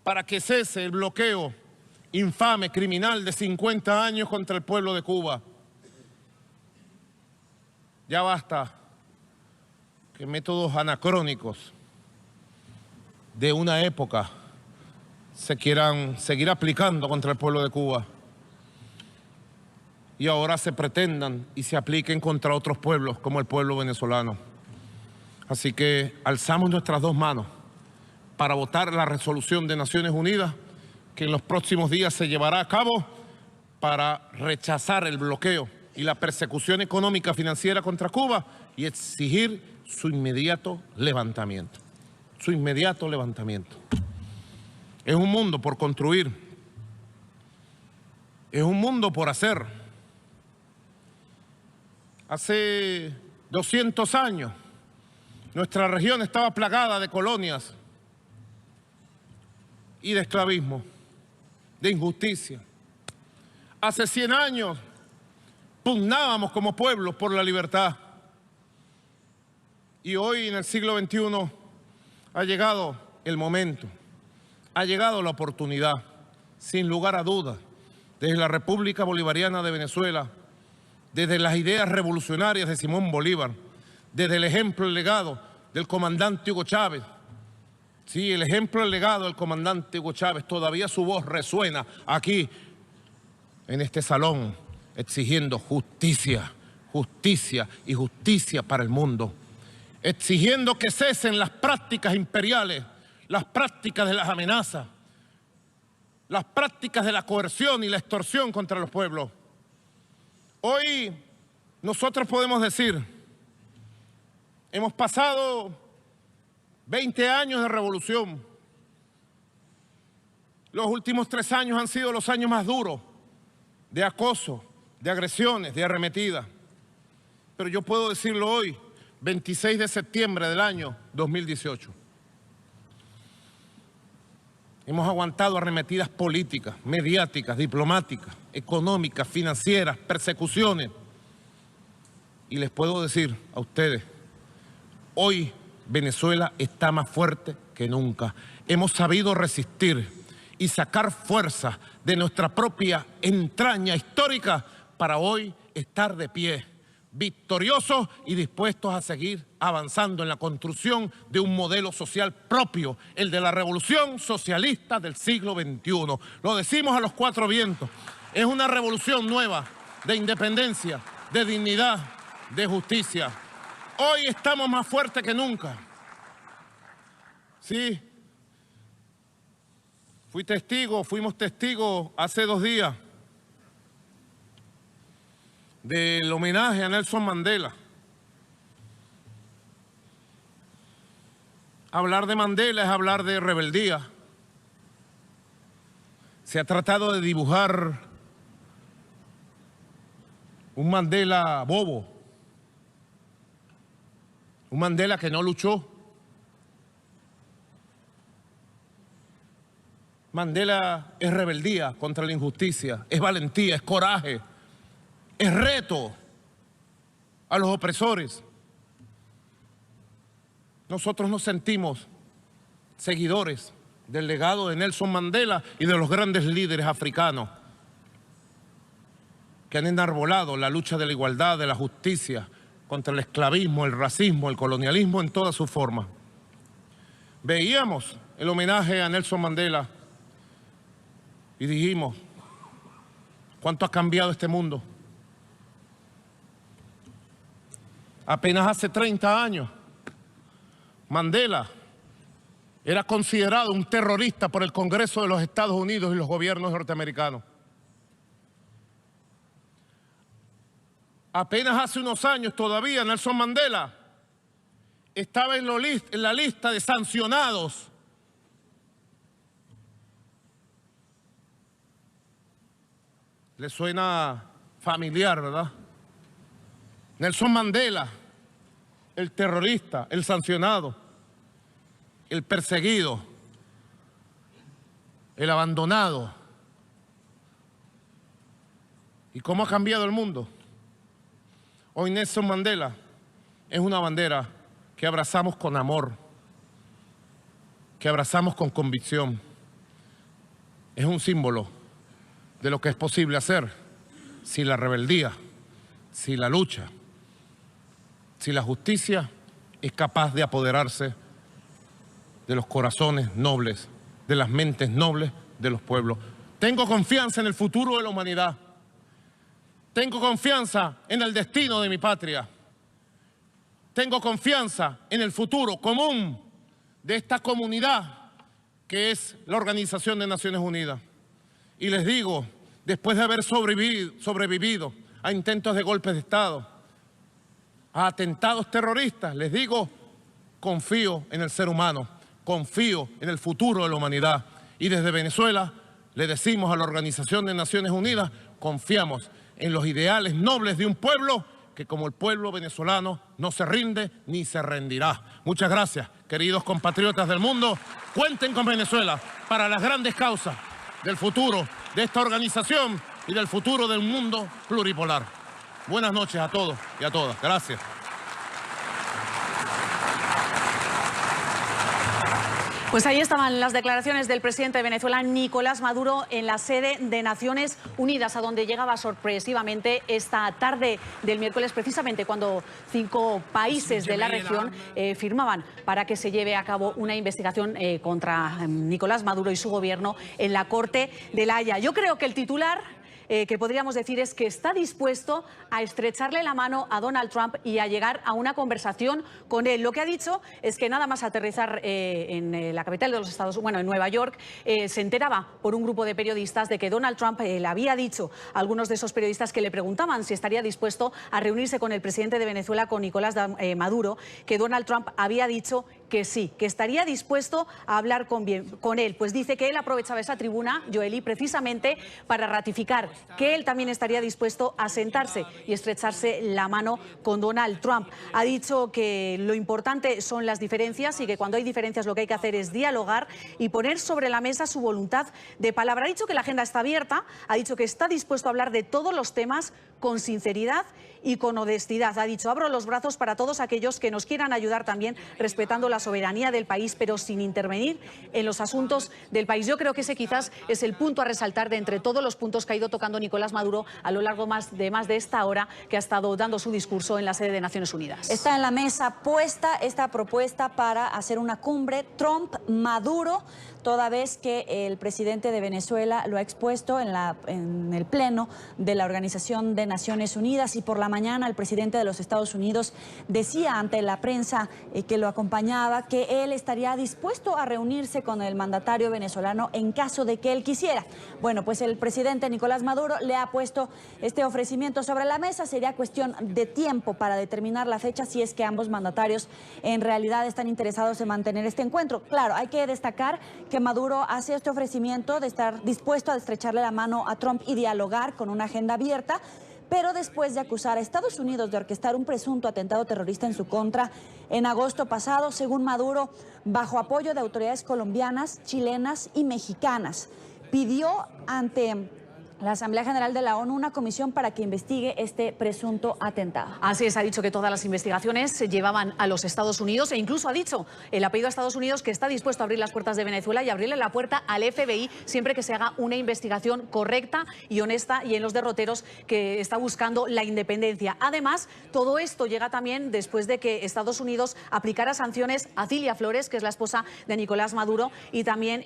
para que cese el bloqueo infame, criminal de 50 años contra el pueblo de Cuba. Ya basta que métodos anacrónicos de una época se quieran seguir aplicando contra el pueblo de Cuba y ahora se pretendan y se apliquen contra otros pueblos como el pueblo venezolano. Así que alzamos nuestras dos manos para votar la resolución de Naciones Unidas que en los próximos días se llevará a cabo para rechazar el bloqueo y la persecución económica financiera contra Cuba y exigir su inmediato levantamiento. Su inmediato levantamiento. Es un mundo por construir. Es un mundo por hacer. Hace 200 años, nuestra región estaba plagada de colonias y de esclavismo, de injusticia. Hace 100 años pugnábamos como pueblo por la libertad. Y hoy, en el siglo XXI, ha llegado el momento, ha llegado la oportunidad, sin lugar a dudas, desde la República Bolivariana de Venezuela, desde las ideas revolucionarias de Simón Bolívar, desde el ejemplo, el legado del comandante Hugo Chávez. Sí, el ejemplo, el legado del comandante Hugo Chávez, todavía su voz resuena aquí, en este salón, exigiendo justicia, justicia y justicia para el mundo. Exigiendo que cesen las prácticas imperiales, las prácticas de las amenazas, las prácticas de la coerción y la extorsión contra los pueblos. Hoy nosotros podemos decir, hemos pasado 20 años de revolución. Los últimos 3 años han sido los años más duros de acoso, de agresiones, de arremetidas. Pero yo puedo decirlo hoy, 26 de septiembre del año 2018. Hemos aguantado arremetidas políticas, mediáticas, diplomáticas, económicas, financieras, persecuciones. Y les puedo decir a ustedes, hoy Venezuela está más fuerte que nunca. Hemos sabido resistir y sacar fuerza de nuestra propia entraña histórica para hoy estar de pie, victoriosos y dispuestos a seguir avanzando en la construcción de un modelo social propio, el de la revolución socialista del siglo XXI. Lo decimos a los 4 vientos. Es una revolución nueva de independencia, de dignidad, de justicia. Hoy estamos más fuertes que nunca. Sí, fuimos testigos hace 2 días del homenaje a Nelson Mandela. Hablar de Mandela es hablar de rebeldía. Se ha tratado de dibujar un Mandela bobo, un Mandela que no luchó. Mandela es rebeldía contra la injusticia, es valentía, es coraje, es reto a los opresores. Nosotros nos sentimos seguidores del legado de Nelson Mandela y de los grandes líderes africanos. que han enarbolado la lucha de la igualdad, de la justicia, contra el esclavismo, el racismo, el colonialismo en todas sus formas. Veíamos el homenaje a Nelson Mandela y dijimos, ¿cuánto ha cambiado este mundo? Apenas hace 30 años, Mandela era considerado un terrorista por el Congreso de los Estados Unidos y los gobiernos norteamericanos. Apenas hace unos años todavía Nelson Mandela estaba en la lista de sancionados. ¿Le suena familiar, verdad? Nelson Mandela, el terrorista, el sancionado, el perseguido, el abandonado. ¿Y cómo ha cambiado el mundo? Hoy Nelson Mandela es una bandera que abrazamos con amor, que abrazamos con convicción. Es un símbolo de lo que es posible hacer si la rebeldía, si la lucha, si la justicia es capaz de apoderarse de los corazones nobles, de las mentes nobles de los pueblos. Tengo confianza en el futuro de la humanidad. Tengo confianza en el destino de mi patria. Tengo confianza en el futuro común de esta comunidad que es la Organización de Naciones Unidas. Y les digo, después de haber sobrevivido a intentos de golpes de Estado, a atentados terroristas, les digo, confío en el ser humano, confío en el futuro de la humanidad. Y desde Venezuela le decimos a la Organización de Naciones Unidas, confiamos en los ideales nobles de un pueblo que como el pueblo venezolano no se rinde ni se rendirá. Muchas gracias, queridos compatriotas del mundo. Cuenten con Venezuela para las grandes causas del futuro de esta organización y del futuro del mundo pluripolar. Buenas noches a todos y a todas. Gracias. Pues ahí estaban las declaraciones del presidente de Venezuela, Nicolás Maduro, en la sede de Naciones Unidas, a donde llegaba sorpresivamente esta tarde del miércoles, precisamente cuando 5 países de la región firmaban para que se lleve a cabo una investigación contra Nicolás Maduro y su gobierno en la Corte de La Haya. Yo creo que el titular que podríamos decir es que está dispuesto a estrecharle la mano a Donald Trump y a llegar a una conversación con él. Lo que ha dicho es que nada más aterrizar en la capital de los Estados Unidos, bueno, en Nueva York, se enteraba por un grupo de periodistas de que Donald Trump le había dicho a algunos de esos periodistas que le preguntaban si estaría dispuesto a reunirse con el presidente de Venezuela, con Nicolás Maduro, que Donald Trump había dicho que sí, que estaría dispuesto a hablar con él. Pues dice que él aprovechaba esa tribuna, Joely, precisamente para ratificar que él también estaría dispuesto a sentarse y estrecharse la mano con Donald Trump. Ha dicho que lo importante son las diferencias y que cuando hay diferencias lo que hay que hacer es dialogar y poner sobre la mesa su voluntad de palabra. Ha dicho que la agenda está abierta, ha dicho que está dispuesto a hablar de todos los temas con sinceridad y con honestidad. Ha dicho, abro los brazos para todos aquellos que nos quieran ayudar también respetando la soberanía del país, pero sin intervenir en los asuntos del país. Yo creo que ese quizás es el punto a resaltar de entre todos los puntos que ha ido tocando Nicolás Maduro a lo largo más de esta hora que ha estado dando su discurso en la sede de Naciones Unidas. Está en la mesa puesta esta propuesta para hacer una cumbre Trump-Maduro, toda vez que el presidente de Venezuela lo ha expuesto en el pleno de la Organización de Naciones Unidas, y por la mañana el presidente de los Estados Unidos decía ante la prensa que lo acompañaba que él estaría dispuesto a reunirse con el mandatario venezolano en caso de que él quisiera. Bueno, pues el presidente Nicolás Maduro le ha puesto este ofrecimiento sobre la mesa. Sería cuestión de tiempo para determinar la fecha si es que ambos mandatarios en realidad están interesados en mantener este encuentro. Claro, hay que destacar que Maduro hace este ofrecimiento de estar dispuesto a estrecharle la mano a Trump y dialogar con una agenda abierta, pero después de acusar a Estados Unidos de orquestar un presunto atentado terrorista en su contra en agosto pasado, según Maduro, bajo apoyo de autoridades colombianas, chilenas y mexicanas. Pidió ante la Asamblea General de la ONU una comisión para que investigue este presunto atentado. Así es, ha dicho que todas las investigaciones se llevaban a los Estados Unidos e incluso ha dicho el apellido a Estados Unidos que está dispuesto a abrir las puertas de Venezuela y abrirle la puerta al FBI siempre que se haga una investigación correcta y honesta y en los derroteros que está buscando la independencia. Además, todo esto llega también después de que Estados Unidos aplicara sanciones a Cilia Flores, que es la esposa de Nicolás Maduro, y también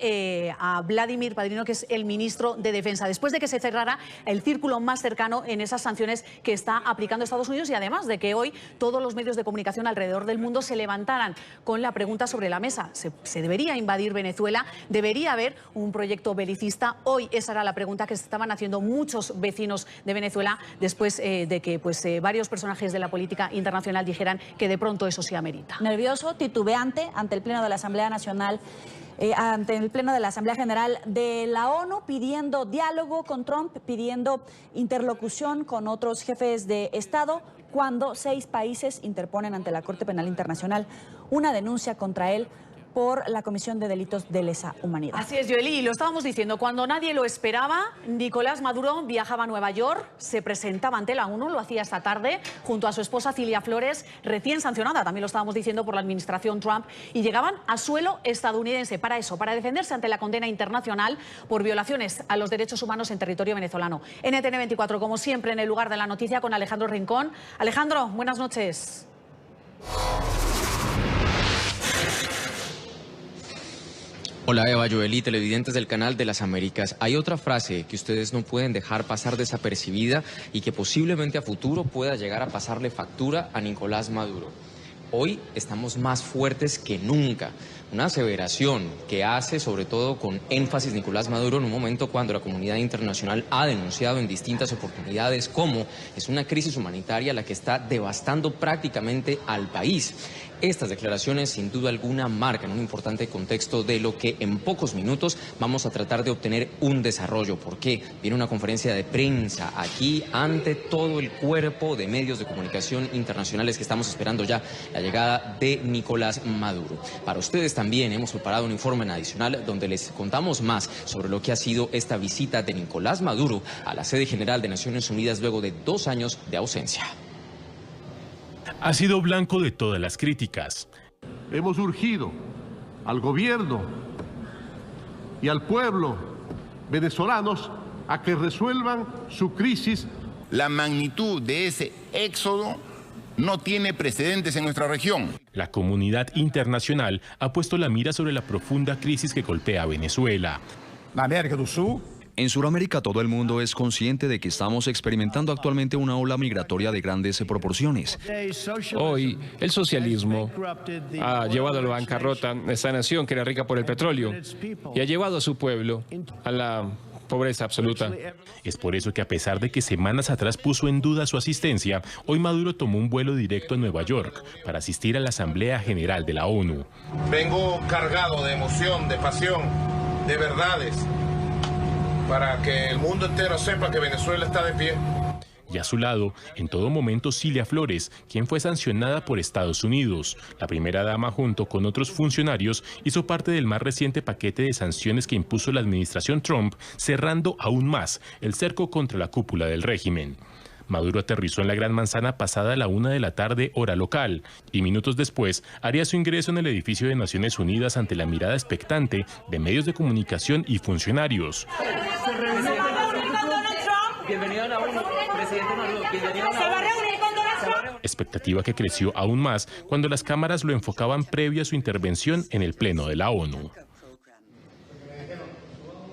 a Vladimir Padrino, que es el ministro de Defensa, después de que se cerrara el círculo más cercano en esas sanciones que está aplicando Estados Unidos y además de que hoy todos los medios de comunicación alrededor del mundo se levantaran con la pregunta sobre la mesa. ¿Se debería invadir Venezuela? ¿Debería haber un proyecto belicista? Hoy esa era la pregunta que se estaban haciendo muchos vecinos de Venezuela después de que varios personajes de la política internacional dijeran que de pronto eso sí amerita. Nervioso, titubeante ante el Pleno de la Asamblea Nacional. Ante el Pleno de la Asamblea General de la ONU, pidiendo diálogo con Trump, pidiendo interlocución con otros jefes de Estado, cuando 6 países interponen ante la Corte Penal Internacional una denuncia contra él por la comisión de delitos de lesa humanidad. Así es, Joely, lo estábamos diciendo, cuando nadie lo esperaba, Nicolás Maduro viajaba a Nueva York, se presentaba ante la ONU, lo hacía esta tarde, junto a su esposa Cilia Flores, recién sancionada, también lo estábamos diciendo, por la administración Trump, y llegaban a suelo estadounidense para eso, para defenderse ante la condena internacional por violaciones a los derechos humanos en territorio venezolano. NTN 24, como siempre, en el lugar de la noticia con Alejandro Rincón. Alejandro, buenas noches. Hola Eva, Joely, televidentes del canal de las Américas. Hay otra frase que ustedes no pueden dejar pasar desapercibida y que posiblemente a futuro pueda llegar a pasarle factura a Nicolás Maduro. Hoy estamos más fuertes que nunca. Una aseveración que hace sobre todo con énfasis Nicolás Maduro en un momento cuando la comunidad internacional ha denunciado en distintas oportunidades cómo es una crisis humanitaria la que está devastando prácticamente al país. Estas declaraciones sin duda alguna marcan un importante contexto de lo que en pocos minutos vamos a tratar de obtener un desarrollo. ¿Por qué? Viene una conferencia de prensa aquí ante todo el cuerpo de medios de comunicación internacionales que estamos esperando ya la llegada de Nicolás Maduro. Para ustedes también hemos preparado un informe adicional donde les contamos más sobre lo que ha sido esta visita de Nicolás Maduro a la sede general de Naciones Unidas luego de 2 años de ausencia. Ha sido blanco de todas las críticas. Hemos urgido al gobierno y al pueblo venezolanos a que resuelvan su crisis. La magnitud de ese éxodo no tiene precedentes en nuestra región. La comunidad internacional ha puesto la mira sobre la profunda crisis que golpea a Venezuela. Na América do Sul, en Sudamérica todo el mundo es consciente de que estamos experimentando actualmente una ola migratoria de grandes proporciones. Hoy el socialismo ha llevado a la bancarrota a esta nación que era rica por el petróleo y ha llevado a su pueblo a la pobreza absoluta. Es por eso que a pesar de que semanas atrás puso en duda su asistencia, hoy Maduro tomó un vuelo directo a Nueva York para asistir a la Asamblea General de la ONU. Vengo cargado de emoción, de pasión, de verdades, para que el mundo entero sepa que Venezuela está de pie. Y a su lado, en todo momento, Cilia Flores, quien fue sancionada por Estados Unidos. La primera dama, junto con otros funcionarios, hizo parte del más reciente paquete de sanciones que impuso la administración Trump, cerrando aún más el cerco contra la cúpula del régimen. Maduro aterrizó en la Gran Manzana pasada la 1 de la tarde, hora local, y minutos después haría su ingreso en el edificio de Naciones Unidas ante la mirada expectante de medios de comunicación y funcionarios. Bienvenido a la ONU, presidente Maduro. Bienvenido a la ONU. Expectativa que creció aún más cuando las cámaras lo enfocaban previo a su intervención en el Pleno de la ONU.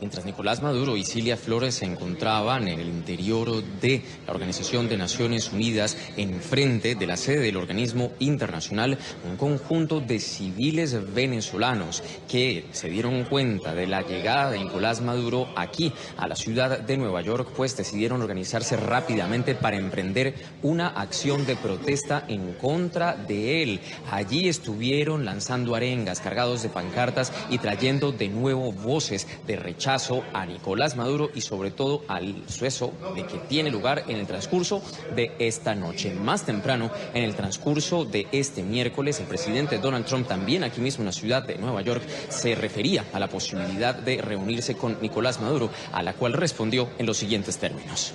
Mientras Nicolás Maduro y Cilia Flores se encontraban en el interior de la Organización de Naciones Unidas, enfrente de la sede del organismo internacional, un conjunto de civiles venezolanos que se dieron cuenta de la llegada de Nicolás Maduro aquí a la ciudad de Nueva York, pues decidieron organizarse rápidamente para emprender una acción de protesta en contra de él. Allí estuvieron lanzando arengas, cargados de pancartas y trayendo de nuevo voces de rechazo rechazo a Nicolás Maduro y sobre todo al suceso de que tiene lugar en el transcurso de esta noche. Más temprano, en el transcurso de este miércoles, el presidente Donald Trump, también aquí mismo en la ciudad de Nueva York, se refería a la posibilidad de reunirse con Nicolás Maduro, a la cual respondió en los siguientes términos.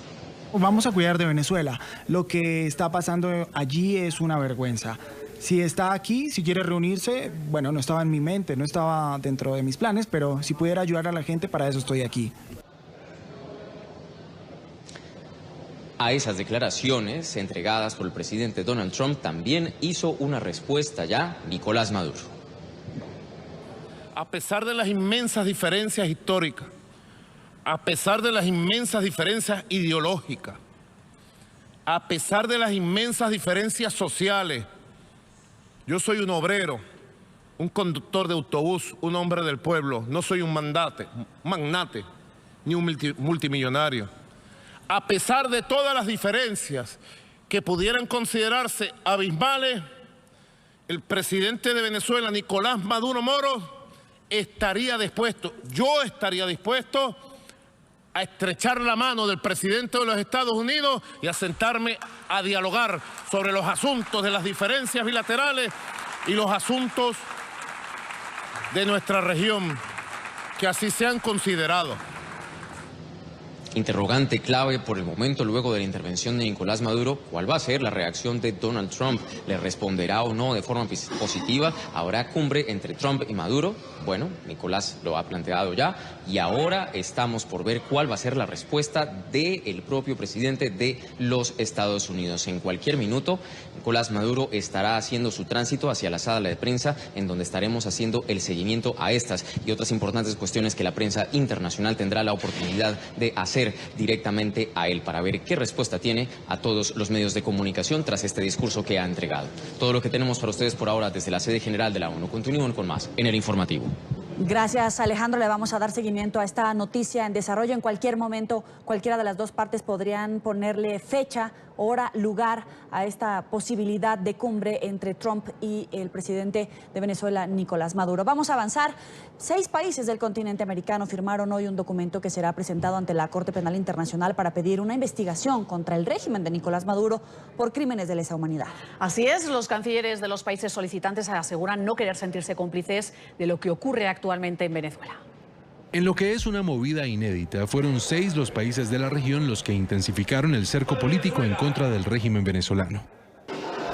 Vamos a cuidar de Venezuela. Lo que está pasando allí es una vergüenza. Si está aquí, si quiere reunirse, bueno, no estaba en mi mente, no estaba dentro de mis planes, pero si pudiera ayudar a la gente, para eso estoy aquí. A esas declaraciones entregadas por el presidente Donald Trump también hizo una respuesta ya Nicolás Maduro. A pesar de las inmensas diferencias históricas, a pesar de las inmensas diferencias ideológicas, a pesar de las inmensas diferencias sociales, yo soy un obrero, un conductor de autobús, un hombre del pueblo, no soy un magnate, ni un multimillonario. A pesar de todas las diferencias que pudieran considerarse abismales, el presidente de Venezuela, Nicolás Maduro Moro, estaría dispuesto, yo estaría dispuesto a estrechar la mano del presidente de los Estados Unidos y a sentarme a dialogar sobre los asuntos de las diferencias bilaterales y los asuntos de nuestra región, que así sean considerados. Interrogante clave por el momento luego de la intervención de Nicolás Maduro. ¿Cuál va a ser la reacción de Donald Trump? ¿Le responderá o no de forma positiva? ¿Habrá cumbre entre Trump y Maduro? Bueno, Nicolás lo ha planteado ya y ahora estamos por ver cuál va a ser la respuesta del propio presidente de los Estados Unidos. En cualquier minuto, Nicolás Maduro estará haciendo su tránsito hacia la sala de prensa, en donde estaremos haciendo el seguimiento a estas y otras importantes cuestiones que la prensa internacional tendrá la oportunidad de hacer directamente a él para ver qué respuesta tiene a todos los medios de comunicación tras este discurso que ha entregado. Todo lo que tenemos para ustedes por ahora desde la sede general de la ONU. Continúen con más en el informativo. Gracias, Alejandro. Le vamos a dar seguimiento a esta noticia en desarrollo. En cualquier momento, cualquiera de las dos partes podrían ponerle fecha, hora, lugar a esta posibilidad de cumbre entre Trump y el presidente de Venezuela, Nicolás Maduro. Vamos a avanzar. 6 países del continente americano firmaron hoy un documento que será presentado ante la Corte Penal Internacional para pedir una investigación contra el régimen de Nicolás Maduro por crímenes de lesa humanidad. Así es, los cancilleres de los países solicitantes aseguran no querer sentirse cómplices de lo que ocurre actualmente en Venezuela. En lo que es una movida inédita, fueron 6 los países de la región los que intensificaron el cerco político en contra del régimen venezolano.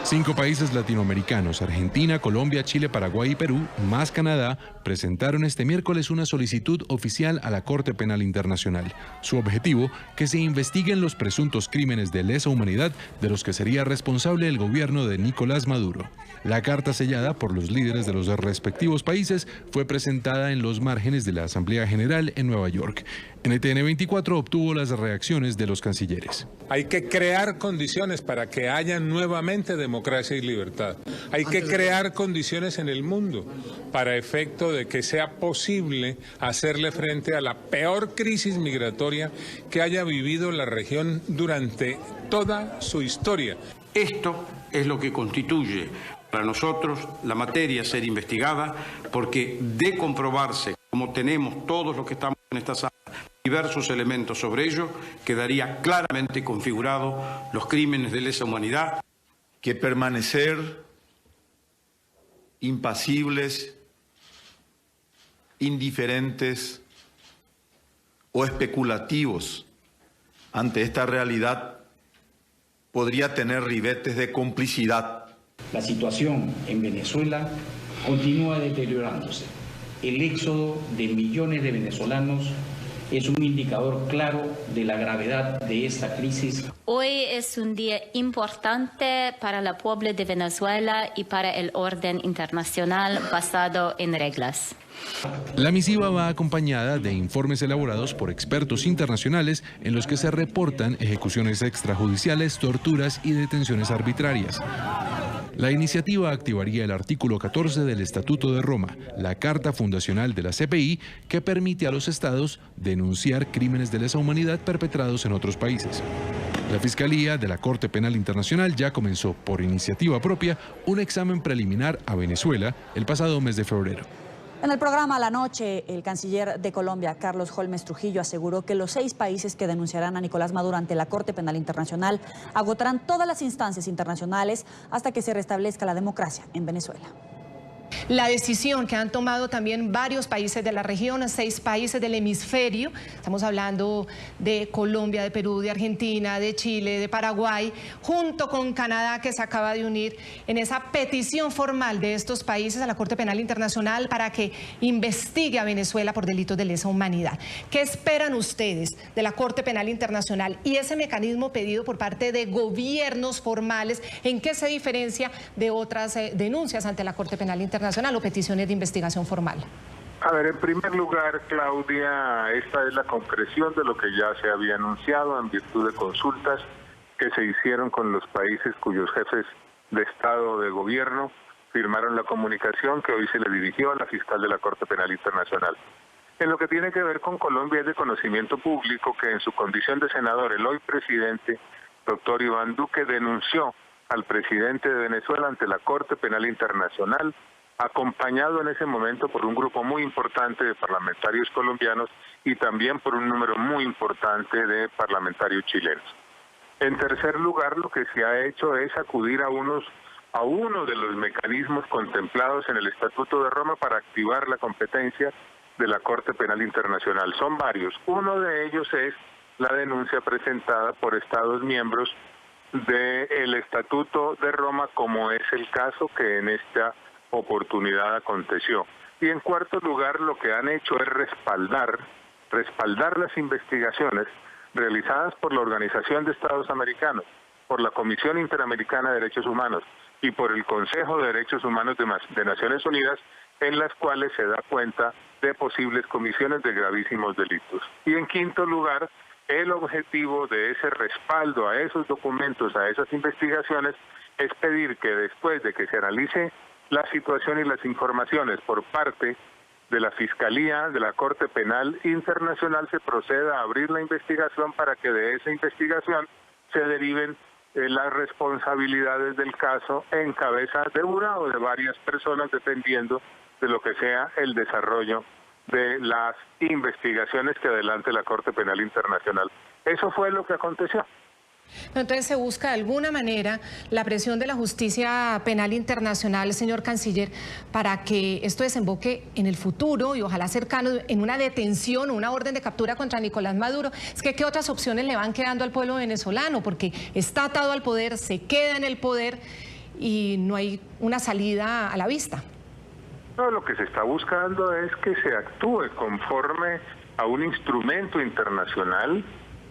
5 países latinoamericanos, Argentina, Colombia, Chile, Paraguay y Perú, más Canadá, presentaron este miércoles una solicitud oficial a la Corte Penal Internacional. Su objetivo, que se investiguen los presuntos crímenes de lesa humanidad de los que sería responsable el gobierno de Nicolás Maduro. La carta sellada por los líderes de los respectivos países fue presentada en los márgenes de la Asamblea General en Nueva York. NTN 24 obtuvo las reacciones de los cancilleres. Hay que crear condiciones para que haya nuevamente democracia y libertad. Hay que crear condiciones en el mundo para efecto de que sea posible hacerle frente a la peor crisis migratoria que haya vivido la región durante toda su historia. Esto es lo que constituye para nosotros la materia a ser investigada, porque de comprobarse, como tenemos todos los que estamos en esta sala, diversos elementos sobre ello, quedaría claramente configurado los crímenes de lesa humanidad. Que permanecer impasibles, indiferentes o especulativos ante esta realidad podría tener ribetes de complicidad. La situación en Venezuela continúa deteriorándose. El éxodo de millones de venezolanos es un indicador claro de la gravedad de esta crisis. Hoy es un día importante para el pueblo de Venezuela y para el orden internacional basado en reglas. La misiva va acompañada de informes elaborados por expertos internacionales en los que se reportan ejecuciones extrajudiciales, torturas y detenciones arbitrarias. La iniciativa activaría el artículo 14 del Estatuto de Roma, la carta fundacional de la CPI, que permite a los estados denunciar crímenes de lesa humanidad perpetrados en otros países. La Fiscalía de la Corte Penal Internacional ya comenzó, por iniciativa propia, un examen preliminar a Venezuela el pasado mes de febrero. En el programa La Noche, el canciller de Colombia, Carlos Holmes Trujillo, aseguró que los 6 países que denunciarán a Nicolás Maduro ante la Corte Penal Internacional agotarán todas las instancias internacionales hasta que se restablezca la democracia en Venezuela. La decisión que han tomado también varios países de la región, 6 países del hemisferio, estamos hablando de Colombia, de Perú, de Argentina, de Chile, de Paraguay, junto con Canadá, que se acaba de unir en esa petición formal de estos países a la Corte Penal Internacional para que investigue a Venezuela por delitos de lesa humanidad. ¿Qué esperan ustedes de la Corte Penal Internacional y ese mecanismo pedido por parte de gobiernos formales? ¿En qué se diferencia de otras denuncias ante la Corte Penal Internacional o peticiones de investigación formal? A ver, en primer lugar, Claudia, esta es la concreción de lo que ya se había anunciado en virtud de consultas que se hicieron con los países cuyos jefes de Estado o de gobierno firmaron la comunicación que hoy se le dirigió a la fiscal de la Corte Penal Internacional. En lo que tiene que ver con Colombia, es de conocimiento público que en su condición de senador, el hoy presidente, doctor Iván Duque, denunció al presidente de Venezuela ante la Corte Penal Internacional, acompañado en ese momento por un grupo muy importante de parlamentarios colombianos y también por un número muy importante de parlamentarios chilenos. En tercer lugar, lo que se ha hecho es acudir a uno de los mecanismos contemplados en el Estatuto de Roma para activar la competencia de la Corte Penal Internacional. Son varios. Uno de ellos es la denuncia presentada por Estados miembros del Estatuto de Roma, como es el caso que en esta oportunidad aconteció. Y en cuarto lugar, lo que han hecho es respaldar las investigaciones realizadas por la Organización de Estados Americanos, por la Comisión Interamericana de Derechos Humanos y por el Consejo de Derechos Humanos de Naciones Unidas, en las cuales se da cuenta de posibles comisiones de gravísimos delitos. Y en quinto lugar, el objetivo de ese respaldo a esos documentos, a esas investigaciones, es pedir que después de que se analice la situación y las informaciones por parte de la Fiscalía de la Corte Penal Internacional se proceda a abrir la investigación para que de esa investigación se deriven las responsabilidades del caso en cabeza de una o de varias personas, dependiendo de lo que sea el desarrollo de las investigaciones que adelante la Corte Penal Internacional. Eso fue lo que aconteció. Entonces se busca de alguna manera la presión de la justicia penal internacional, señor canciller, para que esto desemboque en el futuro y ojalá cercano en una detención o una orden de captura contra Nicolás Maduro. Es que ¿qué otras opciones le van quedando al pueblo venezolano? Porque está atado al poder, se queda en el poder y no hay una salida a la vista. No, lo que se está buscando es que se actúe conforme a un instrumento internacional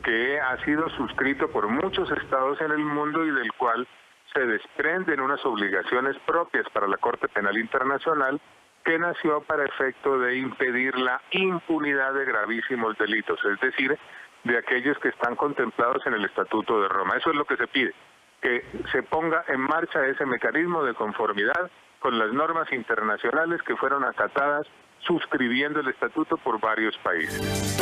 que ha sido suscrito por muchos estados en el mundo y del cual se desprenden unas obligaciones propias para la Corte Penal Internacional, que nació para efecto de impedir la impunidad de gravísimos delitos, es decir, de aquellos que están contemplados en el Estatuto de Roma. Eso es lo que se pide, que se ponga en marcha ese mecanismo de conformidad con las normas internacionales que fueron acatadas suscribiendo el estatuto por varios países.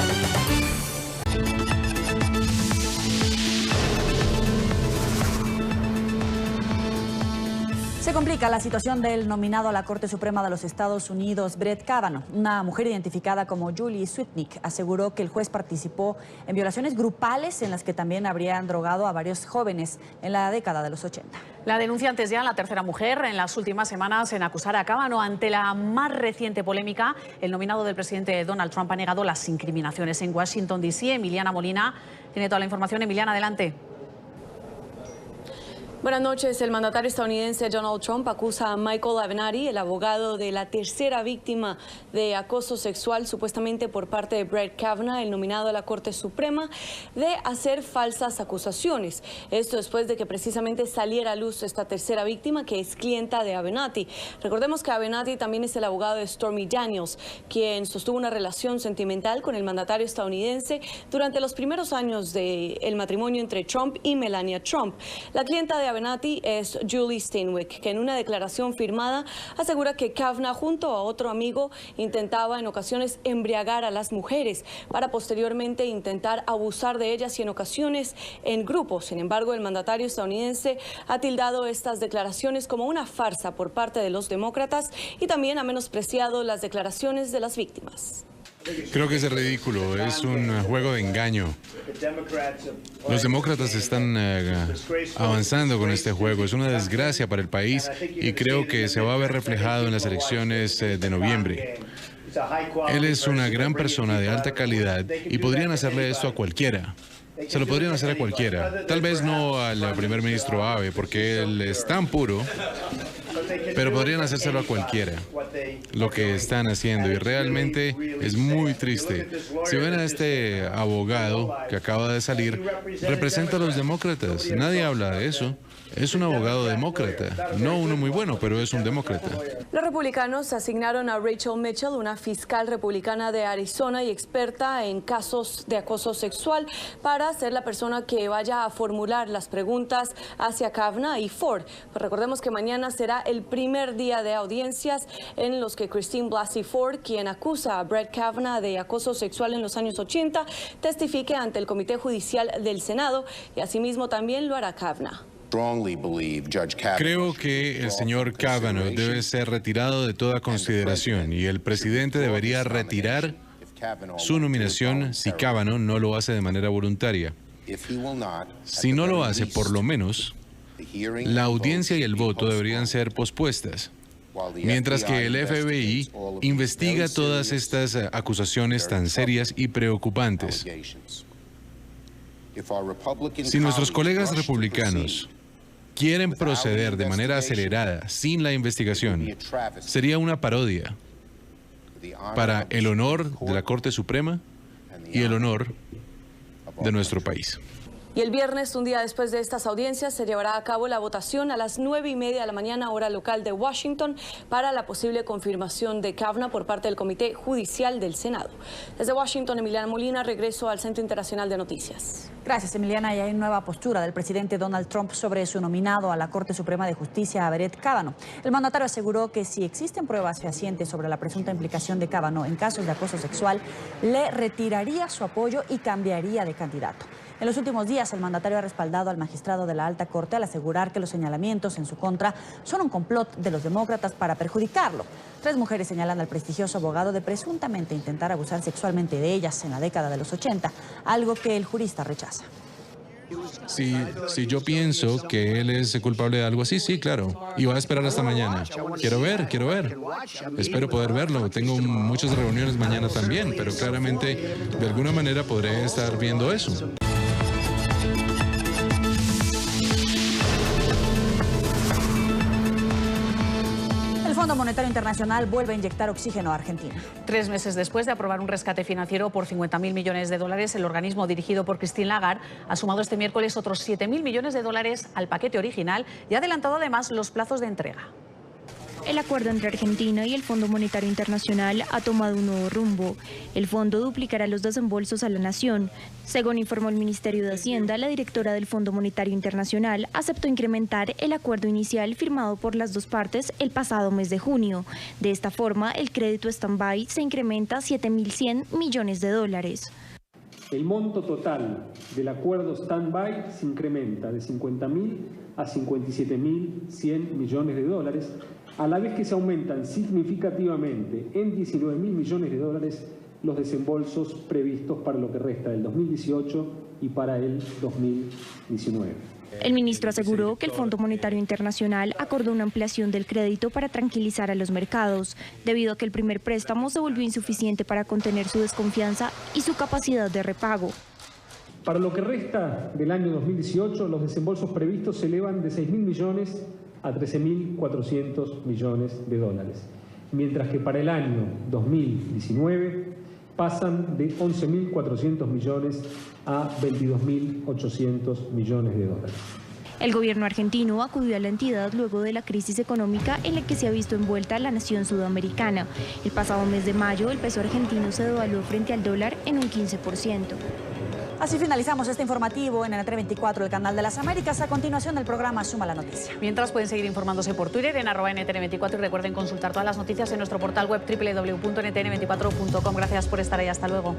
Se complica la situación del nominado a la Corte Suprema de los Estados Unidos, Brett Kavanaugh. Una mujer identificada como Julie Swetnick aseguró que el juez participó en violaciones grupales en las que también habrían drogado a varios jóvenes en la década de los 80. La denunciante es ya la tercera mujer en las últimas semanas en acusar a Kavanaugh. Ante la más reciente polémica, el nominado del presidente Donald Trump ha negado las incriminaciones. En Washington, D.C., Emiliana Molina tiene toda la información. Emiliana, adelante. Buenas noches. El mandatario estadounidense Donald Trump acusa a Michael Avenatti, el abogado de la tercera víctima de acoso sexual supuestamente por parte de Brett Kavanaugh, el nominado a la Corte Suprema, de hacer falsas acusaciones. Esto después de que precisamente saliera a luz esta tercera víctima, que es clienta de Avenatti. Recordemos que Avenatti también es el abogado de Stormy Daniels, quien sostuvo una relación sentimental con el mandatario estadounidense durante los primeros años del matrimonio entre Trump y Melania Trump. La clienta de Avenatti es Julie Steinwick, que en una declaración firmada asegura que Kavanaugh junto a otro amigo intentaba en ocasiones embriagar a las mujeres para posteriormente intentar abusar de ellas y en ocasiones en grupos. Sin embargo, el mandatario estadounidense ha tildado estas declaraciones como una farsa por parte de los demócratas y también ha menospreciado las declaraciones de las víctimas. Creo que es ridículo, es un juego de engaño. Los demócratas están avanzando con este juego, es una desgracia para el país y creo que se va a ver reflejado en las elecciones de noviembre. Él es una gran persona de alta calidad y podrían hacerle esto a cualquiera. Se lo podrían hacer a cualquiera. Tal vez no al primer ministro Abe, porque él es tan puro, pero podrían hacérselo a cualquiera, lo que están haciendo, y realmente es muy triste. Si ven a este abogado que acaba de salir, representa a los demócratas, nadie habla de eso. Es un abogado demócrata, no uno muy bueno, pero es un demócrata. Los republicanos asignaron a Rachel Mitchell, una fiscal republicana de Arizona y experta en casos de acoso sexual, para ser la persona que vaya a formular las preguntas hacia Kavanaugh y Ford. Pues recordemos que mañana será el primer día de audiencias en los que Christine Blasey Ford, quien acusa a Brett Kavanaugh de acoso sexual en los años 80, testifique ante el Comité Judicial del Senado y asimismo también lo hará Kavanaugh. Creo que el señor Kavanaugh debe ser retirado de toda consideración y el presidente debería retirar su nominación si Kavanaugh no lo hace de manera voluntaria. Si no lo hace, por lo menos, la audiencia y el voto deberían ser pospuestas, mientras que el FBI investiga todas estas acusaciones tan serias y preocupantes. Si nuestros colegas republicanos quieren proceder de manera acelerada, sin la investigación, sería una parodia para el honor de la Corte Suprema y el honor de nuestro país. Y el viernes, un día después de estas audiencias, se llevará a cabo la votación a las 9:30 de la mañana, hora local de Washington, para la posible confirmación de Kavanaugh por parte del Comité Judicial del Senado. Desde Washington, Emiliana Molina, regreso al Centro Internacional de Noticias. Gracias, Emiliana. Y hay nueva postura del presidente Donald Trump sobre su nominado a la Corte Suprema de Justicia, a Brett Kavanaugh. El mandatario aseguró que si existen pruebas fehacientes sobre la presunta implicación de Kavanaugh en casos de acoso sexual, le retiraría su apoyo y cambiaría de candidato. En los últimos días, el mandatario ha respaldado al magistrado de la Alta Corte al asegurar que los señalamientos en su contra son un complot de los demócratas para perjudicarlo. 3 mujeres señalan al prestigioso abogado de presuntamente intentar abusar sexualmente de ellas en la década de los 80, algo que el jurista rechaza. Si yo pienso que él es culpable de algo así, sí, claro. Y va a esperar hasta mañana. Quiero ver. Espero poder verlo. Tengo muchas reuniones mañana también, pero claramente de alguna manera podré estar viendo eso. El Fondo Monetario Internacional vuelve a inyectar oxígeno a Argentina. 3 meses después de aprobar un rescate financiero por 50.000 millones de dólares, el organismo dirigido por Christine Lagarde ha sumado este miércoles otros 7.000 millones de dólares al paquete original y ha adelantado además los plazos de entrega. El acuerdo entre Argentina y el Fondo Monetario Internacional ha tomado un nuevo rumbo. El fondo duplicará los desembolsos a la nación. Según informó el Ministerio de Hacienda, la directora del Fondo Monetario Internacional aceptó incrementar el acuerdo inicial firmado por las dos partes el pasado mes de junio. De esta forma, el crédito stand-by se incrementa a 7.100 millones de dólares. El monto total del acuerdo stand-by se incrementa de 50.000 a 57.100 millones de dólares, a la vez que se aumentan significativamente en 19.000 millones de dólares los desembolsos previstos para lo que resta del 2018 y para el 2019. El ministro aseguró que el Fondo Monetario Internacional acordó una ampliación del crédito para tranquilizar a los mercados, debido a que el primer préstamo se volvió insuficiente para contener su desconfianza y su capacidad de repago. Para lo que resta del año 2018, los desembolsos previstos se elevan de 6.000 millones a 13.400 millones de dólares, mientras que para el año 2019 pasan de 11.400 millones a 22.800 millones de dólares. El gobierno argentino acudió a la entidad luego de la crisis económica en la que se ha visto envuelta la nación sudamericana. El pasado mes de mayo, el peso argentino se devaluó frente al dólar en un 15%. Así finalizamos este informativo en NTN 24, el canal de las Américas. A continuación, el programa Suma la Noticia. Mientras pueden seguir informándose por Twitter en @NTN24 y recuerden consultar todas las noticias en nuestro portal web www.ntn24.com. Gracias por estar ahí. Hasta luego.